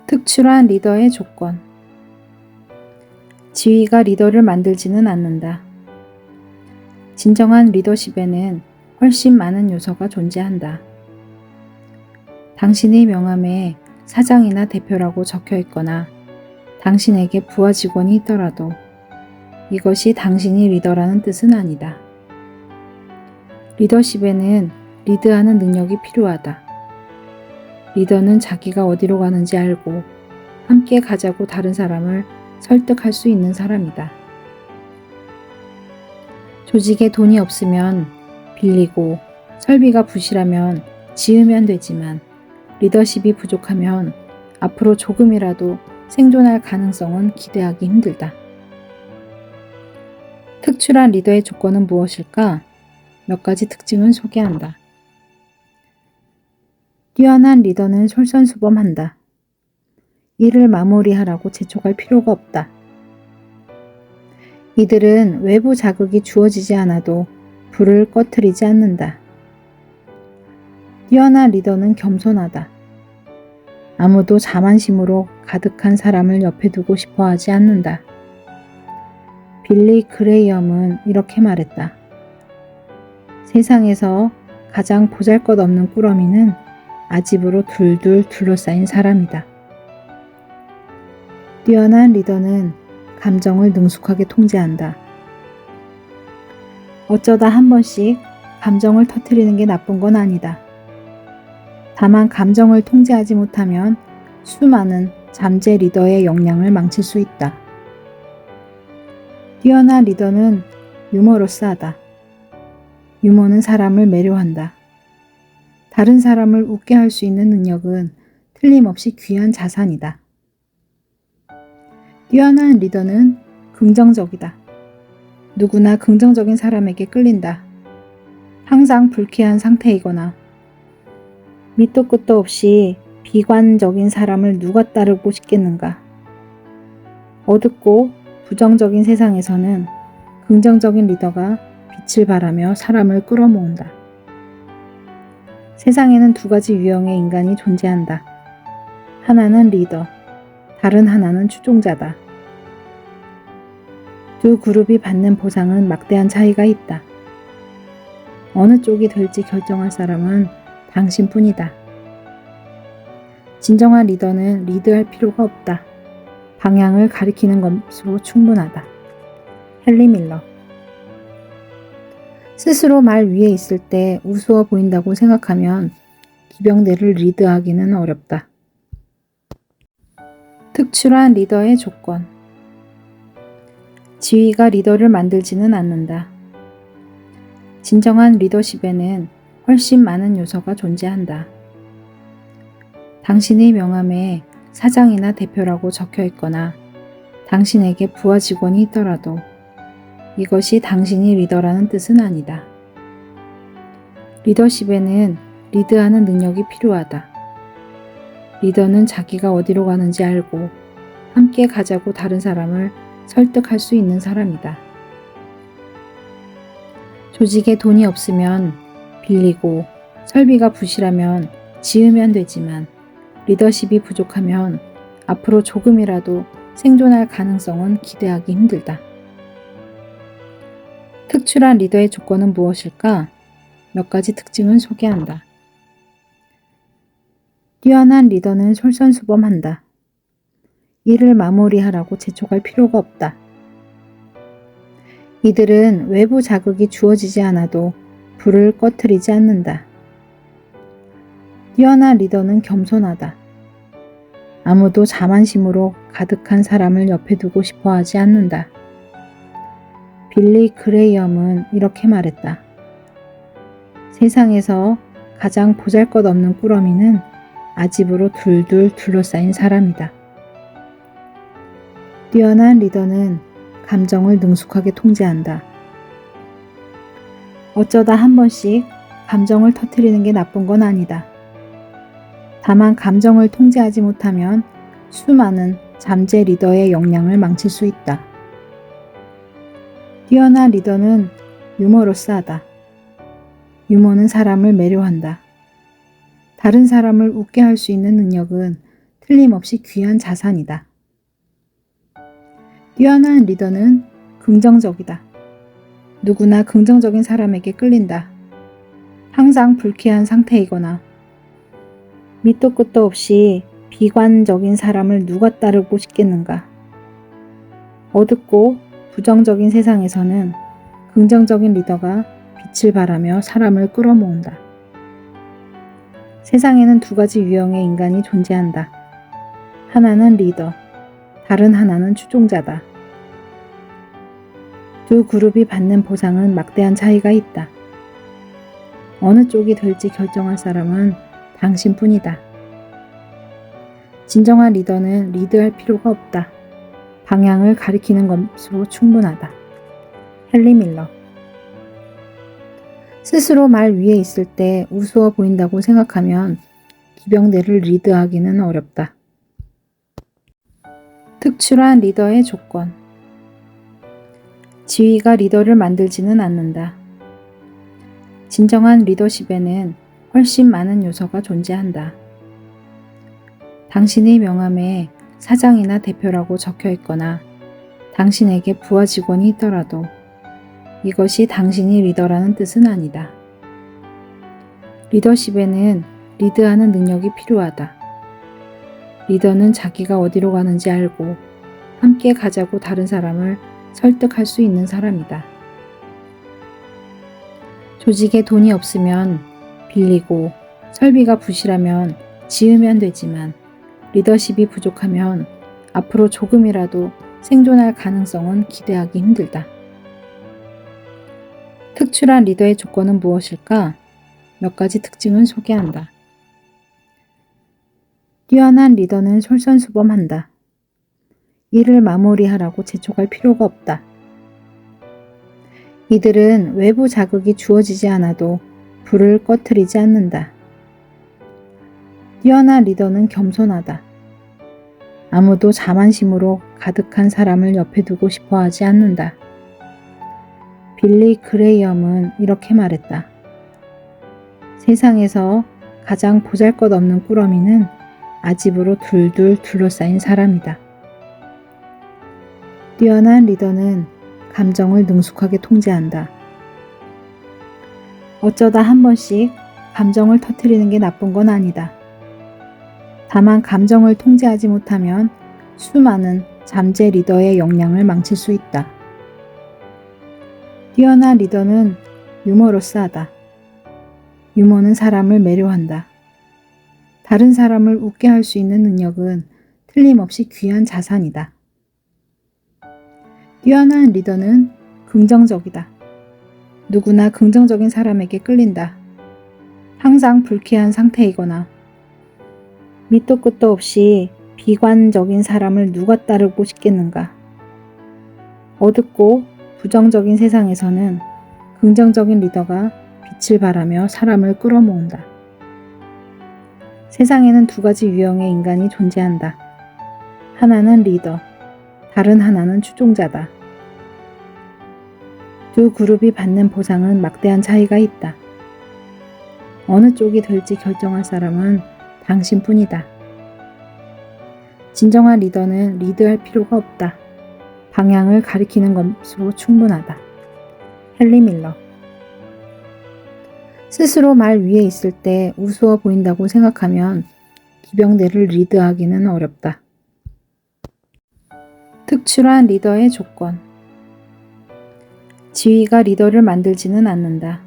특출한 리더의 조건. 지위가 리더를 만들지는 않는다. 진정한 리더십에는 훨씬 많은 요소가 존재한다. 당신의 명함에 사장이나 대표라고 적혀 있거나 당신에게 부하 직원이 있더라도 이것이 당신이 리더라는 뜻은 아니다. 리더십에는 리드하는 능력이 필요하다. 리더는 자기가 어디로 가는지 알고 함께 가자고 다른 사람을 설득할 수 있는 사람이다. 조직에 돈이 없으면 빌리고 설비가 부실하면 지으면 되지만 리더십이 부족하면 앞으로 조금이라도 생존할 가능성은 기대하기 힘들다. 특출한 리더의 조건은 무엇일까? 몇 가지 특징을 소개한다. 뛰어난 리더는 솔선수범한다. 일을 마무리하라고 재촉할 필요가 없다. 이들은 외부 자극이 주어지지 않아도 불을 꺼트리지 않는다. 뛰어난 리더는 겸손하다. 아무도 자만심으로 가득한 사람을 옆에 두고 싶어 하지 않는다. 빌리 그레이엄은 이렇게 말했다. 세상에서 가장 보잘것없는 꾸러미는 아집으로 둘둘 둘러싸인 사람이다. 뛰어난 리더는 감정을 능숙하게 통제한다. 어쩌다 한 번씩 감정을 터뜨리는 게 나쁜 건 아니다. 다만 감정을 통제하지 못하면 수많은 잠재 리더의 역량을 망칠 수 있다. 뛰어난 리더는 유머러스하다. 유머는 사람을 매료한다. 다른 사람을 웃게 할 수 있는 능력은 틀림없이 귀한 자산이다. 뛰어난 리더는 긍정적이다. 누구나 긍정적인 사람에게 끌린다. 항상 불쾌한 상태이거나 밑도 끝도 없이 비관적인 사람을 누가 따르고 싶겠는가. 어둡고 부정적인 세상에서는 긍정적인 리더가 빛을 발하며 사람을 끌어모은다. 세상에는 두 가지 유형의 인간이 존재한다. 하나는 리더, 다른 하나는 추종자다. 두 그룹이 받는 보상은 막대한 차이가 있다. 어느 쪽이 될지 결정할 사람은 당신뿐이다. 진정한 리더는 리드할 필요가 없다. 방향을 가리키는 것으로 충분하다. 헨리 밀러. 스스로 말 위에 있을 때 우스워 보인다고 생각하면 기병대를 리드하기는 어렵다. 특출한 리더의 조건. 지위가 리더를 만들지는 않는다. 진정한 리더십에는 훨씬 많은 요소가 존재한다. 당신의 명함에 사장이나 대표라고 적혀 있거나 당신에게 부하 직원이 있더라도 이것이 당신이 리더라는 뜻은 아니다. 리더십에는 리드하는 능력이 필요하다. 리더는 자기가 어디로 가는지 알고 함께 가자고 다른 사람을 설득할 수 있는 사람이다. 조직에 돈이 없으면 빌리고 설비가 부실하면 지으면 되지만 리더십이 부족하면 앞으로 조금이라도 생존할 가능성은 기대하기 힘들다. 특출한 리더의 조건은 무엇일까? 몇 가지 특징을 소개한다. 뛰어난 리더는 솔선수범한다. 일을 마무리하라고 재촉할 필요가 없다. 이들은 외부 자극이 주어지지 않아도 불을 꺼트리지 않는다. 뛰어난 리더는 겸손하다. 아무도 자만심으로 가득한 사람을 옆에 두고 싶어 하지 않는다. 빌리 그레이엄은 이렇게 말했다. 세상에서 가장 보잘것없는 꾸러미는 아집으로 둘둘 둘러싸인 사람이다. 뛰어난 리더는 감정을 능숙하게 통제한다. 어쩌다 한 번씩 감정을 터뜨리는 게 나쁜 건 아니다. 다만 감정을 통제하지 못하면 수많은 잠재 리더의 역량을 망칠 수 있다. 뛰어난 리더는 유머러스하다. 유머는 사람을 매료한다. 다른 사람을 웃게 할 수 있는 능력은 틀림없이 귀한 자산이다. 뛰어난 리더는 긍정적이다. 누구나 긍정적인 사람에게 끌린다. 항상 불쾌한 상태이거나 밑도 끝도 없이 비관적인 사람을 누가 따르고 싶겠는가. 어둡고 부정적인 세상에서는 긍정적인 리더가 빛을 발하며 사람을 끌어모은다. 세상에는 두 가지 유형의 인간이 존재한다. 하나는 리더, 다른 하나는 추종자다. 두 그룹이 받는 보상은 막대한 차이가 있다. 어느 쪽이 될지 결정할 사람은 당신뿐이다. 진정한 리더는 리드할 필요가 없다. 방향을 가리키는 것으로 충분하다. 헨리 밀러. 스스로 말 위에 있을 때 우스워 보인다고 생각하면 기병대를 리드하기는 어렵다. 특출한 리더의 조건. 지위가 리더를 만들지는 않는다. 진정한 리더십에는 훨씬 많은 요소가 존재한다. 당신의 명함에 사장이나 대표라고 적혀 있거나 당신에게 부하 직원이 있더라도 이것이 당신이 리더라는 뜻은 아니다. 리더십에는 리드하는 능력이 필요하다. 리더는 자기가 어디로 가는지 알고 함께 가자고 다른 사람을 설득할 수 있는 사람이다. 조직에 돈이 없으면 빌리고 설비가 부실하면 지으면 되지만 리더십이 부족하면 앞으로 조금이라도 생존할 가능성은 기대하기 힘들다. 특출한 리더의 조건은 무엇일까? 몇 가지 특징을 소개한다. 뛰어난 리더는 솔선수범한다. 일을 마무리하라고 재촉할 필요가 없다. 이들은 외부 자극이 주어지지 않아도 불을 꺼트리지 않는다. 뛰어난 리더는 겸손하다. 아무도 자만심으로 가득한 사람을 옆에 두고 싶어 하지 않는다. 빌리 그레이엄은 이렇게 말했다. 세상에서 가장 보잘것없는 꾸러미는 아집으로 둘둘 둘러싸인 사람이다. 뛰어난 리더는 감정을 능숙하게 통제한다. 어쩌다 한 번씩 감정을 터뜨리는 게 나쁜 건 아니다. 다만 감정을 통제하지 못하면 수많은 잠재 리더의 역량을 망칠 수 있다. 뛰어난 리더는 유머러스하다. 유머는 사람을 매료한다. 다른 사람을 웃게 할 수 있는 능력은 틀림없이 귀한 자산이다. 뛰어난 리더는 긍정적이다. 누구나 긍정적인 사람에게 끌린다. 항상 불쾌한 상태이거나 밑도 끝도 없이 비관적인 사람을 누가 따르고 싶겠는가. 어둡고 부정적인 세상에서는 긍정적인 리더가 빛을 발하며 사람을 끌어모은다. 세상에는 두 가지 유형의 인간이 존재한다. 하나는 리더, 다른 하나는 추종자다. 두 그룹이 받는 보상은 막대한 차이가 있다. 어느 쪽이 될지 결정할 사람은 당신뿐이다. 진정한 리더는 리드할 필요가 없다. 방향을 가리키는 것으로 충분하다. 헨리 밀러. 스스로 말 위에 있을 때 우스워 보인다고 생각하면 기병대를 리드하기는 어렵다. 특출한 리더의 조건. 지위가 리더를 만들지는 않는다.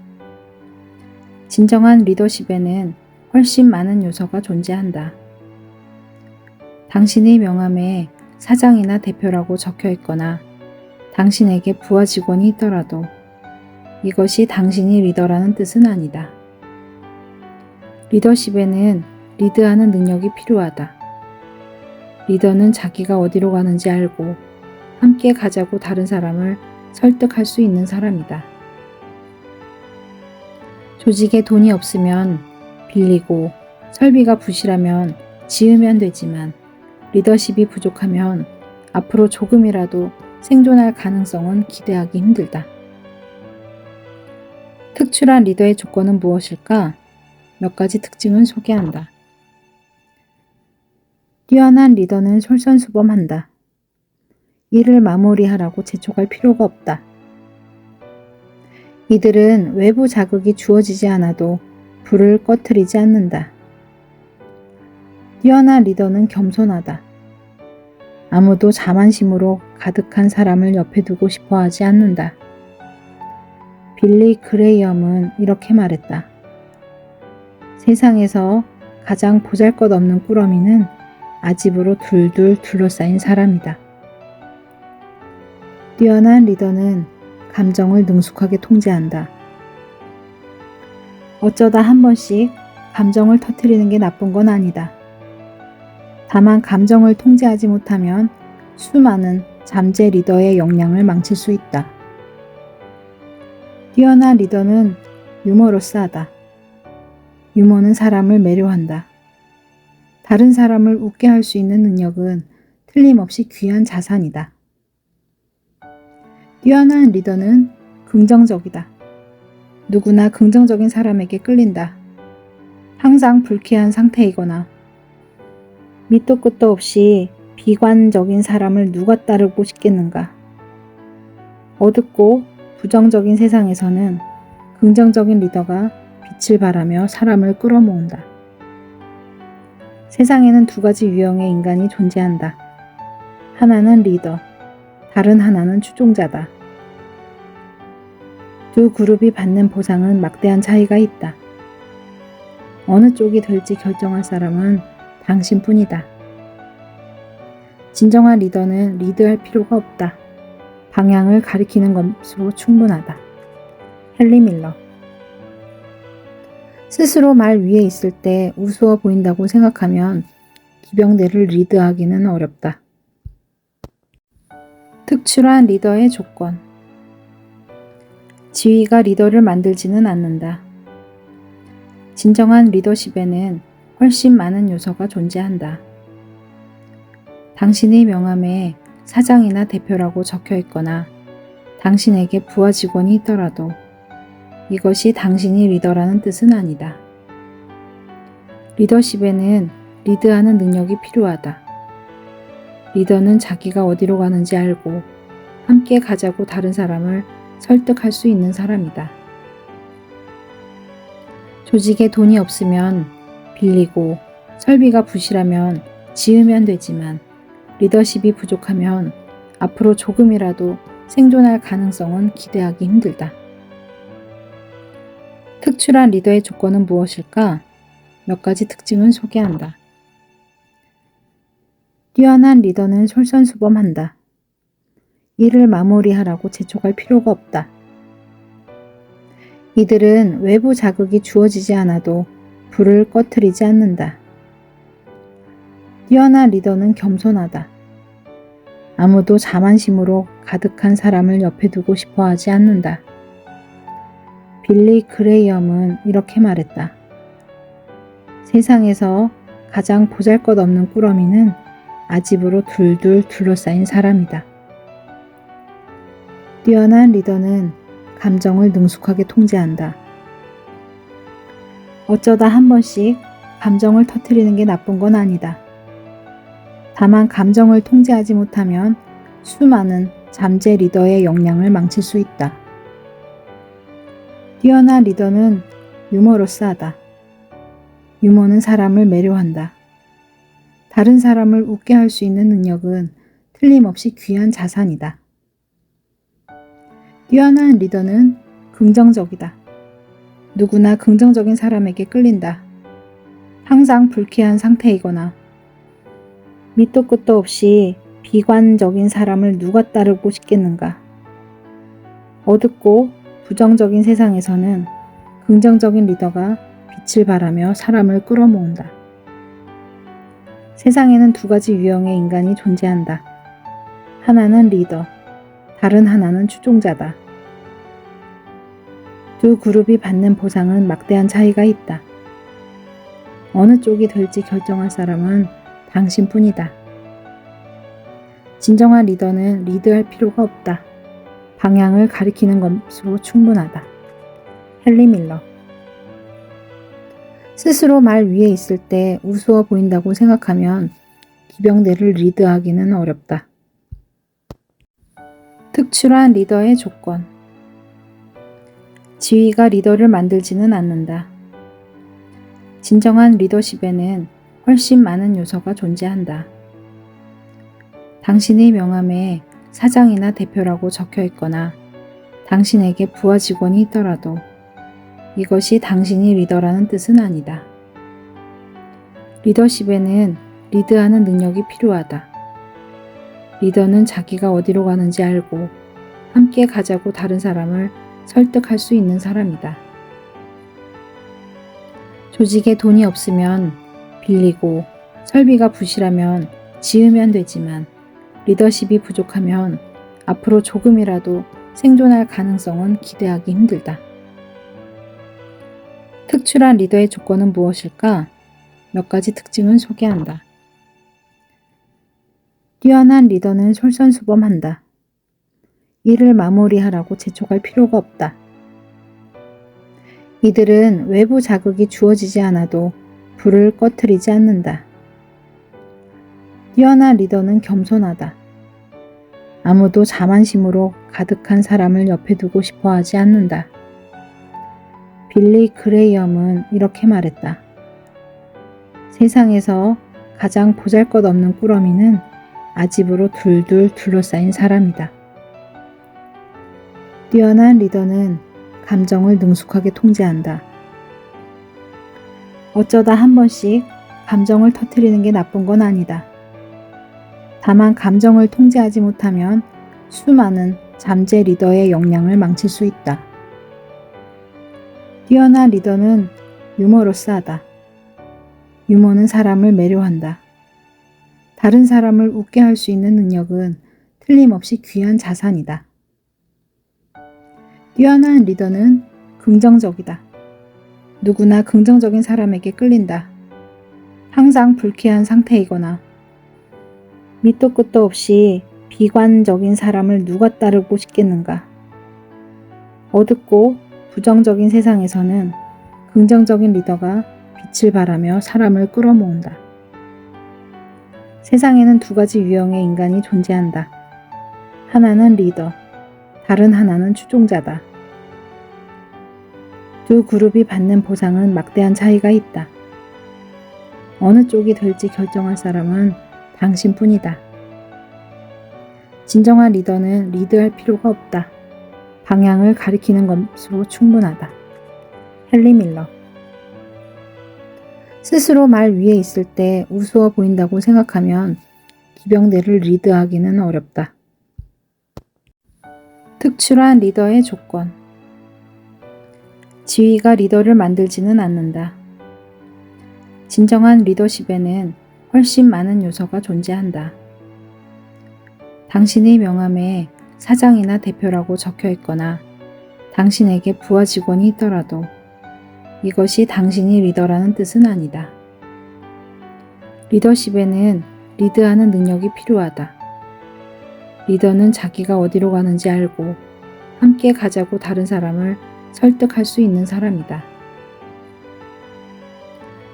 진정한 리더십에는 훨씬 많은 요소가 존재한다. 당신의 명함에 사장이나 대표라고 적혀 있거나 당신에게 부하 직원이 있더라도 이것이 당신이 리더라는 뜻은 아니다. 리더십에는 리드하는 능력이 필요하다. 리더는 자기가 어디로 가는지 알고 함께 가자고 다른 사람을 설득할 수 있는 사람이다. 조직에 돈이 없으면 빌리고 설비가 부실하면 지으면 되지만 리더십이 부족하면 앞으로 조금이라도 생존할 가능성은 기대하기 힘들다. 특출한 리더의 조건은 무엇일까? 몇 가지 특징을 소개한다. 뛰어난 리더는 솔선수범한다. 일을 마무리하라고 재촉할 필요가 없다. 이들은 외부 자극이 주어지지 않아도 불을 꺼트리지 않는다. 뛰어난 리더는 겸손하다. 아무도 자만심으로 가득한 사람을 옆에 두고 싶어 하지 않는다. 빌리 그레이엄은 이렇게 말했다. 세상에서 가장 보잘것없는 꾸러미는 아집으로 둘둘 둘러싸인 사람이다. 뛰어난 리더는 감정을 능숙하게 통제한다. 어쩌다 한 번씩 감정을 터뜨리는 게 나쁜 건 아니다. 다만 감정을 통제하지 못하면 수많은 잠재 리더의 역량을 망칠 수 있다. 뛰어난 리더는 유머러스하다. 유머는 사람을 매료한다. 다른 사람을 웃게 할 수 있는 능력은 틀림없이 귀한 자산이다. 뛰어난 리더는 긍정적이다. 누구나 긍정적인 사람에게 끌린다. 항상 불쾌한 상태이거나 밑도 끝도 없이 비관적인 사람을 누가 따르고 싶겠는가. 어둡고 부정적인 세상에서는 긍정적인 리더가 빛을 발하며 사람을 끌어모은다. 세상에는 두 가지 유형의 인간이 존재한다. 하나는 리더, 다른 하나는 추종자다. 두 그룹이 받는 보상은 막대한 차이가 있다. 어느 쪽이 될지 결정할 사람은 당신뿐이다. 진정한 리더는 리드할 필요가 없다. 방향을 가리키는 것으로 충분하다. 헨리 밀러. 스스로 말 위에 있을 때 우스워 보인다고 생각하면 기병대를 리드하기는 어렵다. 특출한 리더의 조건. 지위가 리더를 만들지는 않는다. 진정한 리더십에는 훨씬 많은 요소가 존재한다. 당신의 명함에 사장이나 대표라고 적혀 있거나 당신에게 부하 직원이 있더라도 이것이 당신이 리더라는 뜻은 아니다. 리더십에는 리드하는 능력이 필요하다. 리더는 자기가 어디로 가는지 알고 함께 가자고 다른 사람을 설득할 수 있는 사람이다. 조직에 돈이 없으면 빌리고 설비가 부실하면 지으면 되지만 리더십이 부족하면 앞으로 조금이라도 생존할 가능성은 기대하기 힘들다. 특출한 리더의 조건은 무엇일까? 몇 가지 특징을 소개한다. 뛰어난 리더는 솔선수범한다. 일을 마무리하라고 재촉할 필요가 없다. 이들은 외부 자극이 주어지지 않아도 불을 꺼트리지 않는다. 뛰어난 리더는 겸손하다. 아무도 자만심으로 가득한 사람을 옆에 두고 싶어 하지 않는다. 빌리 그레이엄은 이렇게 말했다. 세상에서 가장 보잘것없는 꾸러미는 아집으로 둘둘 둘러싸인 사람이다. 뛰어난 리더는 감정을 능숙하게 통제한다. 어쩌다 한 번씩 감정을 터뜨리는 게 나쁜 건 아니다. 다만 감정을 통제하지 못하면 수많은 잠재 리더의 역량을 망칠 수 있다. 뛰어난 리더는 유머러스하다. 유머는 사람을 매료한다. 다른 사람을 웃게 할 수 있는 능력은 틀림없이 귀한 자산이다. 뛰어난 리더는 긍정적이다. 누구나 긍정적인 사람에게 끌린다. 항상 불쾌한 상태이거나 밑도 끝도 없이 비관적인 사람을 누가 따르고 싶겠는가. 어둡고 부정적인 세상에서는 긍정적인 리더가 빛을 발하며 사람을 끌어모은다. 세상에는 두 가지 유형의 인간이 존재한다. 하나는 리더, 다른 하나는 추종자다. 두 그룹이 받는 보상은 막대한 차이가 있다. 어느 쪽이 될지 결정할 사람은 당신뿐이다. 진정한 리더는 리드할 필요가 없다. 방향을 가리키는 것으로 충분하다. 헨리 밀러. 스스로 말 위에 있을 때 우스워 보인다고 생각하면 기병대를 리드하기는 어렵다. 특출한 리더의 조건. 지휘가 리더를 만들지는 않는다. 진정한 리더십에는 훨씬 많은 요소가 존재한다. 당신의 명함에 사장이나 대표라고 적혀 있거나 당신에게 부하 직원이 있더라도 이것이 당신이 리더라는 뜻은 아니다. 리더십에는 리드하는 능력이 필요하다. 리더는 자기가 어디로 가는지 알고 함께 가자고 다른 사람을 설득할 수 있는 사람이다. 조직에 돈이 없으면 빌리고 설비가 부실하면 지으면 되지만 리더십이 부족하면 앞으로 조금이라도 생존할 가능성은 기대하기 힘들다. 특출한 리더의 조건은 무엇일까? 몇 가지 특징을 소개한다. 뛰어난 리더는 솔선수범한다. 일을 마무리하라고 재촉할 필요가 없다. 이들은 외부 자극이 주어지지 않아도 불을 꺼트리지 않는다. 뛰어난 리더는 겸손하다. 아무도 자만심으로 가득한 사람을 옆에 두고 싶어 하지 않는다. 빌리 그레이엄은 이렇게 말했다. 세상에서 가장 보잘것없는 꾸러미는 아집으로 둘둘 둘러싸인 사람이다. 뛰어난 리더는 감정을 능숙하게 통제한다. 어쩌다 한 번씩 감정을 터뜨리는 게 나쁜 건 아니다. 다만 감정을 통제하지 못하면 수많은 잠재 리더의 역량을 망칠 수 있다. 뛰어난 리더는 유머러스하다. 유머는 사람을 매료한다. 다른 사람을 웃게 할 수 있는 능력은 틀림없이 귀한 자산이다. 뛰어난 리더는 긍정적이다. 누구나 긍정적인 사람에게 끌린다. 항상 불쾌한 상태이거나 밑도 끝도 없이 비관적인 사람을 누가 따르고 싶겠는가. 어둡고 부정적인 세상에서는 긍정적인 리더가 빛을 발하며 사람을 끌어모은다. 세상에는 두 가지 유형의 인간이 존재한다. 하나는 리더, 다른 하나는 추종자다. 두 그룹이 받는 보상은 막대한 차이가 있다. 어느 쪽이 될지 결정할 사람은 당신뿐이다. 진정한 리더는 리드할 필요가 없다. 방향을 가리키는 것으로 충분하다. 헨리 밀러. 스스로 말 위에 있을 때 우스워 보인다고 생각하면 기병대를 리드하기는 어렵다. 특출한 리더의 조건. 지휘가 리더를 만들지는 않는다. 진정한 리더십에는 훨씬 많은 요소가 존재한다. 당신의 명함에 사장이나 대표라고 적혀 있거나 당신에게 부하 직원이 있더라도 이것이 당신이 리더라는 뜻은 아니다. 리더십에는 리드하는 능력이 필요하다. 리더는 자기가 어디로 가는지 알고 함께 가자고 다른 사람을 설득할 수 있는 사람이다.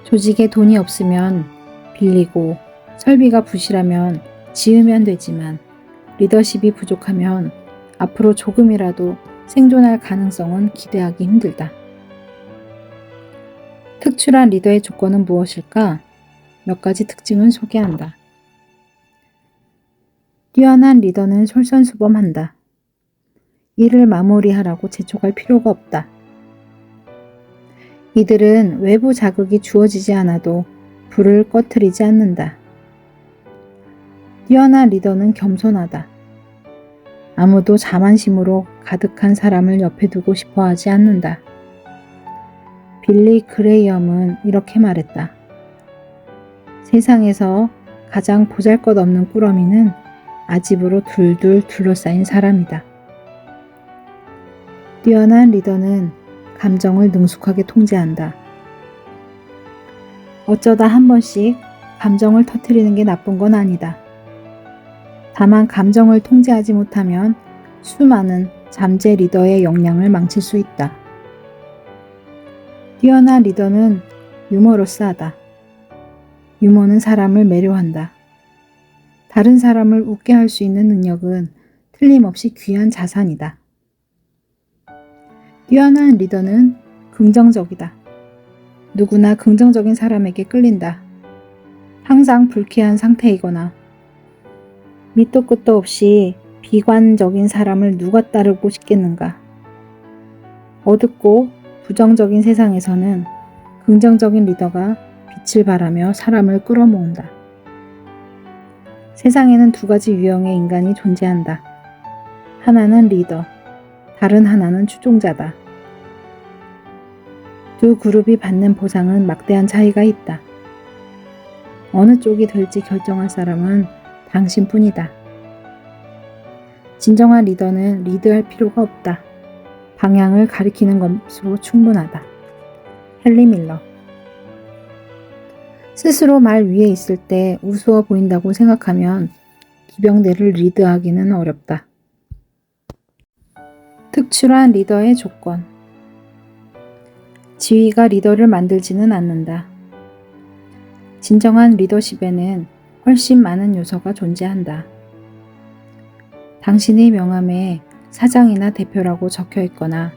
조직에 돈이 없으면 빌리고 설비가 부실하면 지으면 되지만 리더십이 부족하면 앞으로 조금이라도 생존할 가능성은 기대하기 힘들다. 특출한 리더의 조건은 무엇일까? 몇 가지 특징을 소개한다. 뛰어난 리더는 솔선수범한다. 일을 마무리하라고 재촉할 필요가 없다. 이들은 외부 자극이 주어지지 않아도 불을 꺼트리지 않는다. 뛰어난 리더는 겸손하다. 아무도 자만심으로 가득한 사람을 옆에 두고 싶어 하지 않는다. 빌리 그레이엄은 이렇게 말했다. 세상에서 가장 보잘것없는 꾸러미는 아집으로 둘둘 둘러싸인 사람이다. 뛰어난 리더는 감정을 능숙하게 통제한다. 어쩌다 한 번씩 감정을 터뜨리는 게 나쁜 건 아니다. 다만 감정을 통제하지 못하면 수많은 잠재 리더의 역량을 망칠 수 있다. 뛰어난 리더는 유머러스하다. 유머는 사람을 매료한다. 다른 사람을 웃게 할 수 있는 능력은 틀림없이 귀한 자산이다. 뛰어난 리더는 긍정적이다. 누구나 긍정적인 사람에게 끌린다. 항상 불쾌한 상태이거나 밑도 끝도 없이 비관적인 사람을 누가 따르고 싶겠는가. 어둡고 부정적인 세상에서는 긍정적인 리더가 빛을 발하며 사람을 끌어모은다. 세상에는 두 가지 유형의 인간이 존재한다. 하나는 리더, 다른 하나는 추종자다. 두 그룹이 받는 보상은 막대한 차이가 있다. 어느 쪽이 될지 결정할 사람은 당신뿐이다. 진정한 리더는 리드할 필요가 없다. 방향을 가리키는 것으로 충분하다. 헨리 밀러. 스스로 말 위에 있을 때 우스워 보인다고 생각하면 기병대를 리드하기는 어렵다. 특출한 리더의 조건. 지위가 리더를 만들지는 않는다. 진정한 리더십에는 훨씬 많은 요소가 존재한다. 당신의 명함에 사장이나 대표라고 적혀 있거나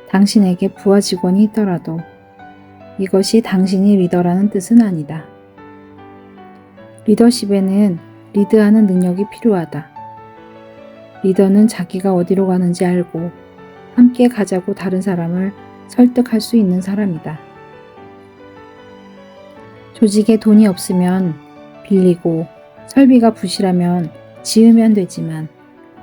당신에게 부하 직원이 있더라도 이것이 당신이 리더라는 뜻은 아니다. 리더십에는 리드하는 능력이 필요하다. 리더는 자기가 어디로 가는지 알고 함께 가자고 다른 사람을 설득할 수 있는 사람이다. 조직에 돈이 없으면 빌리고 설비가 부실하면 지으면 되지만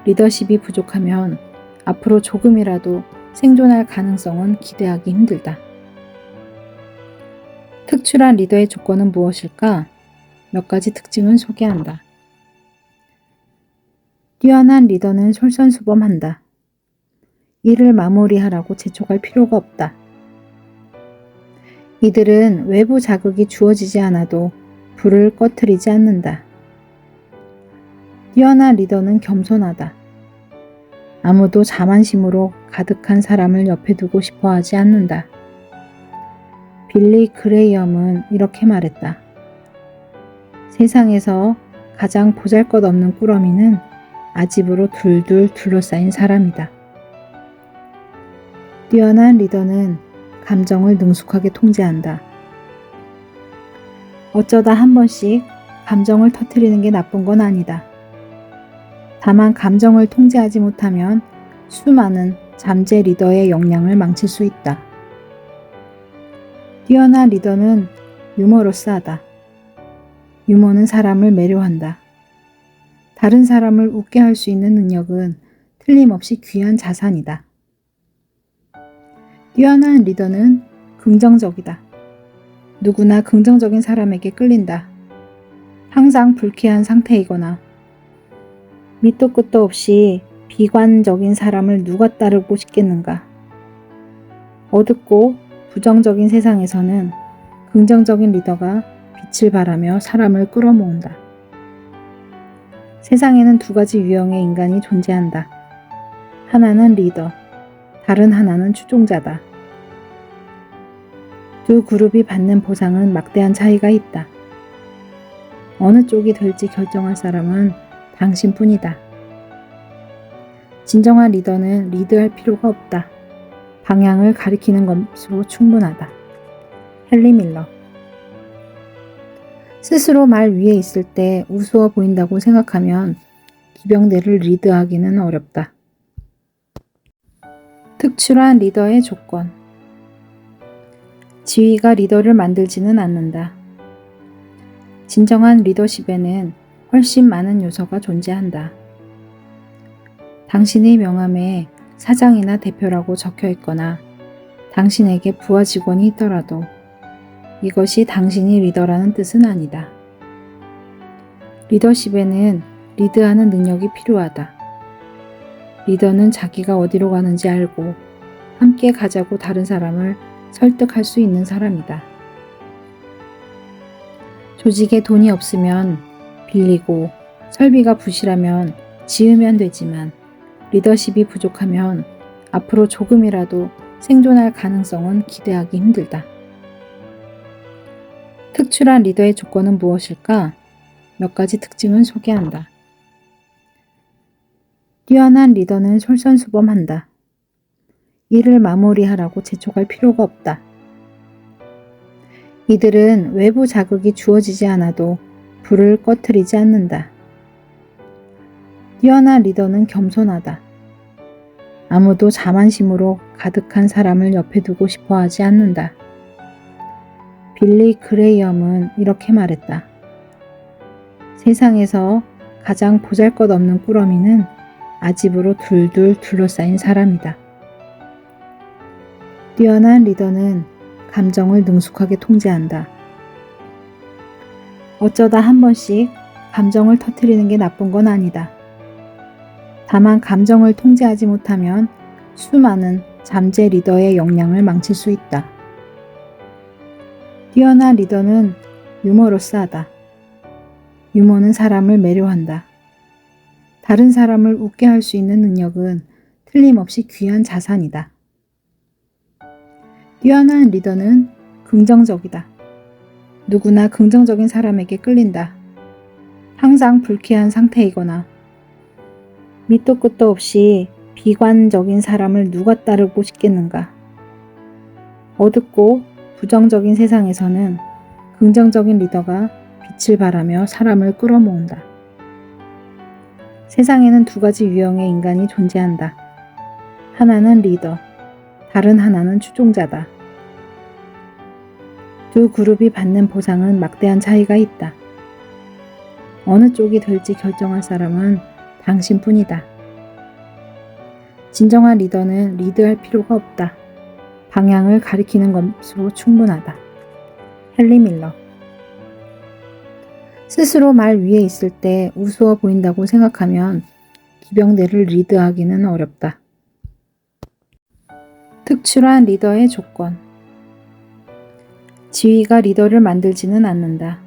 리더십이 부족하면 앞으로 조금이라도 생존할 가능성은 기대하기 힘들다. 특출한 리더의 조건은 무엇일까? 몇 가지 특징을 소개한다. 뛰어난 리더는 솔선수범한다. 일을 마무리하라고 재촉할 필요가 없다. 이들은 외부 자극이 주어지지 않아도 불을 꺼트리지 않는다. 뛰어난 리더는 겸손하다. 아무도 자만심으로 가득한 사람을 옆에 두고 싶어 하지 않는다. 빌리 그레이엄은 이렇게 말했다. 세상에서 가장 보잘것없는 꾸러미는 아집으로 둘둘 둘러싸인 사람이다. 뛰어난 리더는 감정을 능숙하게 통제한다. 어쩌다 한 번씩 감정을 터뜨리는 게 나쁜 건 아니다. 다만 감정을 통제하지 못하면 수많은 잠재 리더의 역량을 망칠 수 있다. 뛰어난 리더는 유머러스하다. 유머는 사람을 매료한다. 다른 사람을 웃게 할 수 있는 능력은 틀림없이 귀한 자산이다. 뛰어난 리더는 긍정적이다. 누구나 긍정적인 사람에게 끌린다. 항상 불쾌한 상태이거나 밑도 끝도 없이 비관적인 사람을 누가 따르고 싶겠는가. 어둡고 부정적인 세상에서는 긍정적인 리더가 빛을 발하며 사람을 끌어모은다. 세상에는 두 가지 유형의 인간이 존재한다. 하나는 리더, 다른 하나는 추종자다. 두 그룹이 받는 보상은 막대한 차이가 있다. 어느 쪽이 될지 결정할 사람은 당신뿐이다. 진정한 리더는 리드할 필요가 없다. 방향을 가리키는 것으로 충분하다. 헨리 밀러. 스스로 말 위에 있을 때 우스워 보인다고 생각하면 기병대를 리드하기는 어렵다. 특출한 리더의 조건. 지위가 리더를 만들지는 않는다. 진정한 리더십에는 훨씬 많은 요소가 존재한다. 당신의 명함에 사장이나 대표라고 적혀 있거나 당신에게 부하 직원이 있더라도 이것이 당신이 리더라는 뜻은 아니다. 리더십에는 리드하는 능력이 필요하다. 리더는 자기가 어디로 가는지 알고 함께 가자고 다른 사람을 설득할 수 있는 사람이다. 조직에 돈이 없으면 빌리고 설비가 부실하면 지으면 되지만 리더십이 부족하면 앞으로 조금이라도 생존할 가능성은 기대하기 힘들다. 특출한 리더의 조건은 무엇일까? 몇 가지 특징을 소개한다. 뛰어난 리더는 솔선수범한다. 일을 마무리하라고 재촉할 필요가 없다. 이들은 외부 자극이 주어지지 않아도 불을 꺼트리지 않는다. 뛰어난 리더는 겸손하다. 아무도 자만심으로 가득한 사람을 옆에 두고 싶어 하지 않는다. 빌리 그레이엄은 이렇게 말했다. 세상에서 가장 보잘것없는 꾸러미는 아집으로 둘둘 둘러싸인 사람이다. 뛰어난 리더는 감정을 능숙하게 통제한다. 어쩌다 한 번씩 감정을 터뜨리는 게 나쁜 건 아니다. 다만 감정을 통제하지 못하면 수많은 잠재 리더의 역량을 망칠 수 있다. 뛰어난 리더는 유머러스하다. 유머는 사람을 매료한다. 다른 사람을 웃게 할 수 있는 능력은 틀림없이 귀한 자산이다. 뛰어난 리더는 긍정적이다. 누구나 긍정적인 사람에게 끌린다. 항상 불쾌한 상태이거나 밑도 끝도 없이 비관적인 사람을 누가 따르고 싶겠는가. 어둡고 부정적인 세상에서는 긍정적인 리더가 빛을 발하며 사람을 끌어모은다. 세상에는 두 가지 유형의 인간이 존재한다. 하나는 리더, 다른 하나는 추종자다. 두 그룹이 받는 보상은 막대한 차이가 있다. 어느 쪽이 될지 결정할 사람은 당신뿐이다. 진정한 리더는 리드할 필요가 없다. 방향을 가리키는 것으로 충분하다. 헨리 밀러. 스스로 말 위에 있을 때 우스워 보인다고 생각하면 기병대를 리드하기는 어렵다. 특출한 리더의 조건. 지위가 리더를 만들지는 않는다.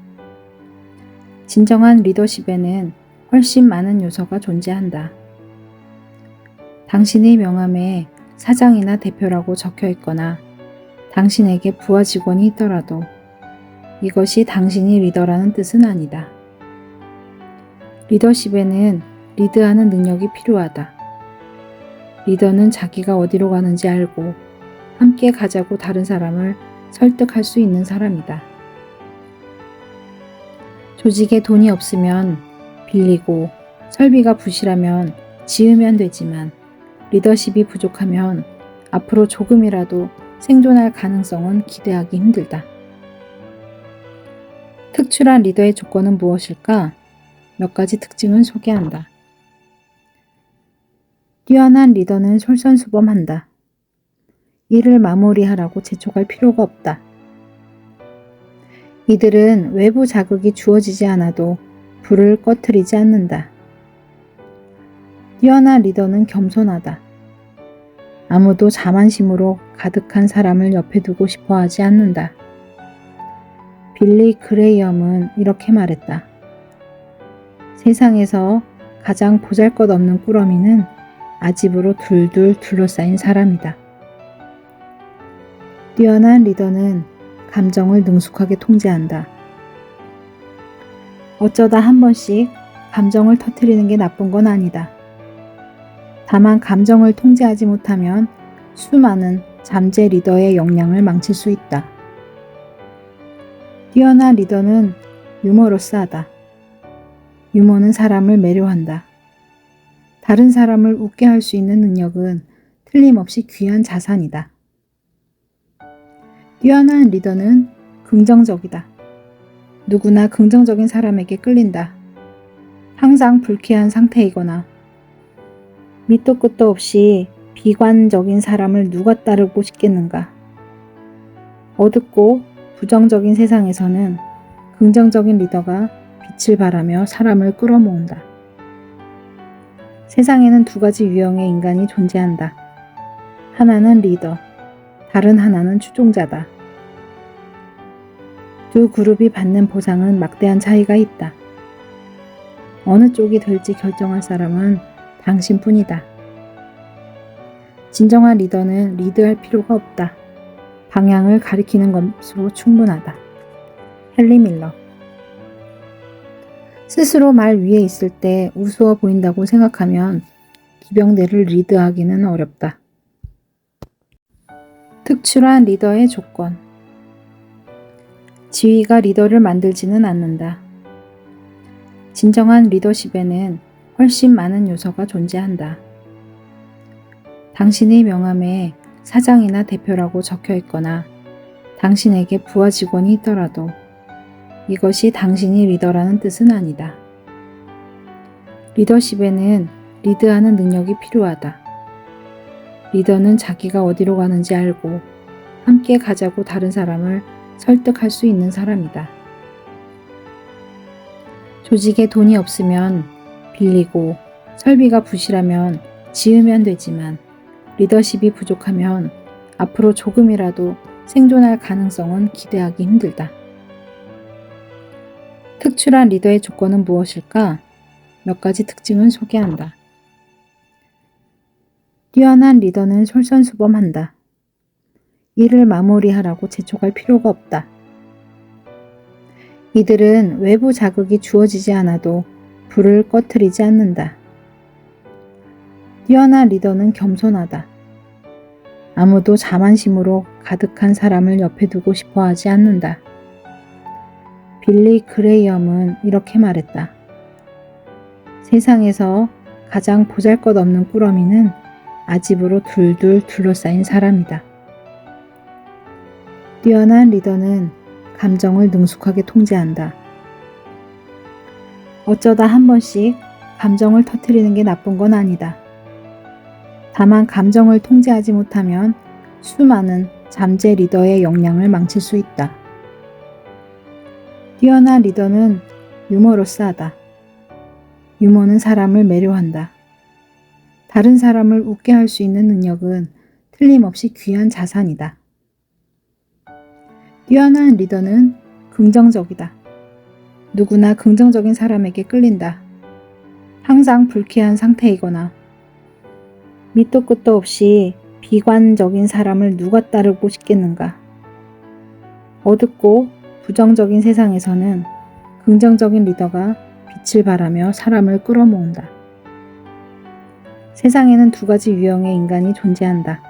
진정한 리더십에는 훨씬 많은 요소가 존재한다. 당신의 명함에 사장이나 대표라고 적혀 있거나 당신에게 부하 직원이 있더라도 이것이 당신이 리더라는 뜻은 아니다. 리더십에는 리드하는 능력이 필요하다. 리더는 자기가 어디로 가는지 알고 함께 가자고 다른 사람을 설득할 수 있는 사람이다. 조직에 돈이 없으면 빌리고 설비가 부실하면 지으면 되지만 리더십이 부족하면 앞으로 조금이라도 생존할 가능성은 기대하기 힘들다. 특출한 리더의 조건은 무엇일까? 몇 가지 특징을 소개한다. 뛰어난 리더는 솔선수범한다. 일을 마무리하라고 재촉할 필요가 없다. 이들은 외부 자극이 주어지지 않아도 불을 꺼트리지 않는다. 뛰어난 리더는 겸손하다. 아무도 자만심으로 가득한 사람을 옆에 두고 싶어 하지 않는다. 빌리 그레이엄은 이렇게 말했다. 세상에서 가장 보잘것없는 꾸러미는 아집으로 둘둘 둘러싸인 사람이다. 뛰어난 리더는 감정을 능숙하게 통제한다. 어쩌다 한 번씩 감정을 터뜨리는 게 나쁜 건 아니다. 다만 감정을 통제하지 못하면 수많은 잠재 리더의 역량을 망칠 수 있다. 뛰어난 리더는 유머러스하다. 유머는 사람을 매료한다. 다른 사람을 웃게 할 수 있는 능력은 틀림없이 귀한 자산이다. 뛰어난 리더는 긍정적이다. 누구나 긍정적인 사람에게 끌린다. 항상 불쾌한 상태이거나 밑도 끝도 없이 비관적인 사람을 누가 따르고 싶겠는가. 어둡고 부정적인 세상에서는 긍정적인 리더가 빛을 발하며 사람을 끌어모은다. 세상에는 두 가지 유형의 인간이 존재한다. 하나는 리더, 다른 하나는 추종자다. 두 그룹이 받는 보상은 막대한 차이가 있다. 어느 쪽이 될지 결정할 사람은 당신뿐이다. 진정한 리더는 리드할 필요가 없다. 방향을 가리키는 것으로 충분하다. 헨리 밀러. 스스로 말 위에 있을 때 우스워 보인다고 생각하면 기병대를 리드하기는 어렵다. 특출한 리더의 조건. 지휘가 리더를 만들지는 않는다. 진정한 리더십에는 훨씬 많은 요소가 존재한다. 당신의 명함에 사장이나 대표라고 적혀 있거나 당신에게 부하 직원이 있더라도 이것이 당신이 리더라는 뜻은 아니다. 리더십에는 리드하는 능력이 필요하다. 리더는 자기가 어디로 가는지 알고 함께 가자고 다른 사람을 설득할 수 있는 사람이다. 조직에 돈이 없으면 빌리고 설비가 부실하면 지으면 되지만 리더십이 부족하면 앞으로 조금이라도 생존할 가능성은 기대하기 힘들다. 특출한 리더의 조건은 무엇일까? 몇 가지 특징을 소개한다. 뛰어난 리더는 솔선수범한다. 일을 마무리하라고 재촉할 필요가 없다. 이들은 외부 자극이 주어지지 않아도 불을 꺼트리지 않는다. 뛰어난 리더는 겸손하다. 아무도 자만심으로 가득한 사람을 옆에 두고 싶어 하지 않는다. 빌리 그레이엄은 이렇게 말했다. 세상에서 가장 보잘것없는 꾸러미는 아집으로 둘둘 둘러싸인 사람이다. 뛰어난 리더는 감정을 능숙하게 통제한다. 어쩌다 한 번씩 감정을 터뜨리는 게 나쁜 건 아니다. 다만 감정을 통제하지 못하면 수많은 잠재 리더의 역량을 망칠 수 있다. 뛰어난 리더는 유머러스하다. 유머는 사람을 매료한다. 다른 사람을 웃게 할 수 있는 능력은 틀림없이 귀한 자산이다. 뛰어난 리더는 긍정적이다. 누구나 긍정적인 사람에게 끌린다. 항상 불쾌한 상태이거나 밑도 끝도 없이 비관적인 사람을 누가 따르고 싶겠는가. 어둡고 부정적인 세상에서는 긍정적인 리더가 빛을 발하며 사람을 끌어모은다. 세상에는 두 가지 유형의 인간이 존재한다.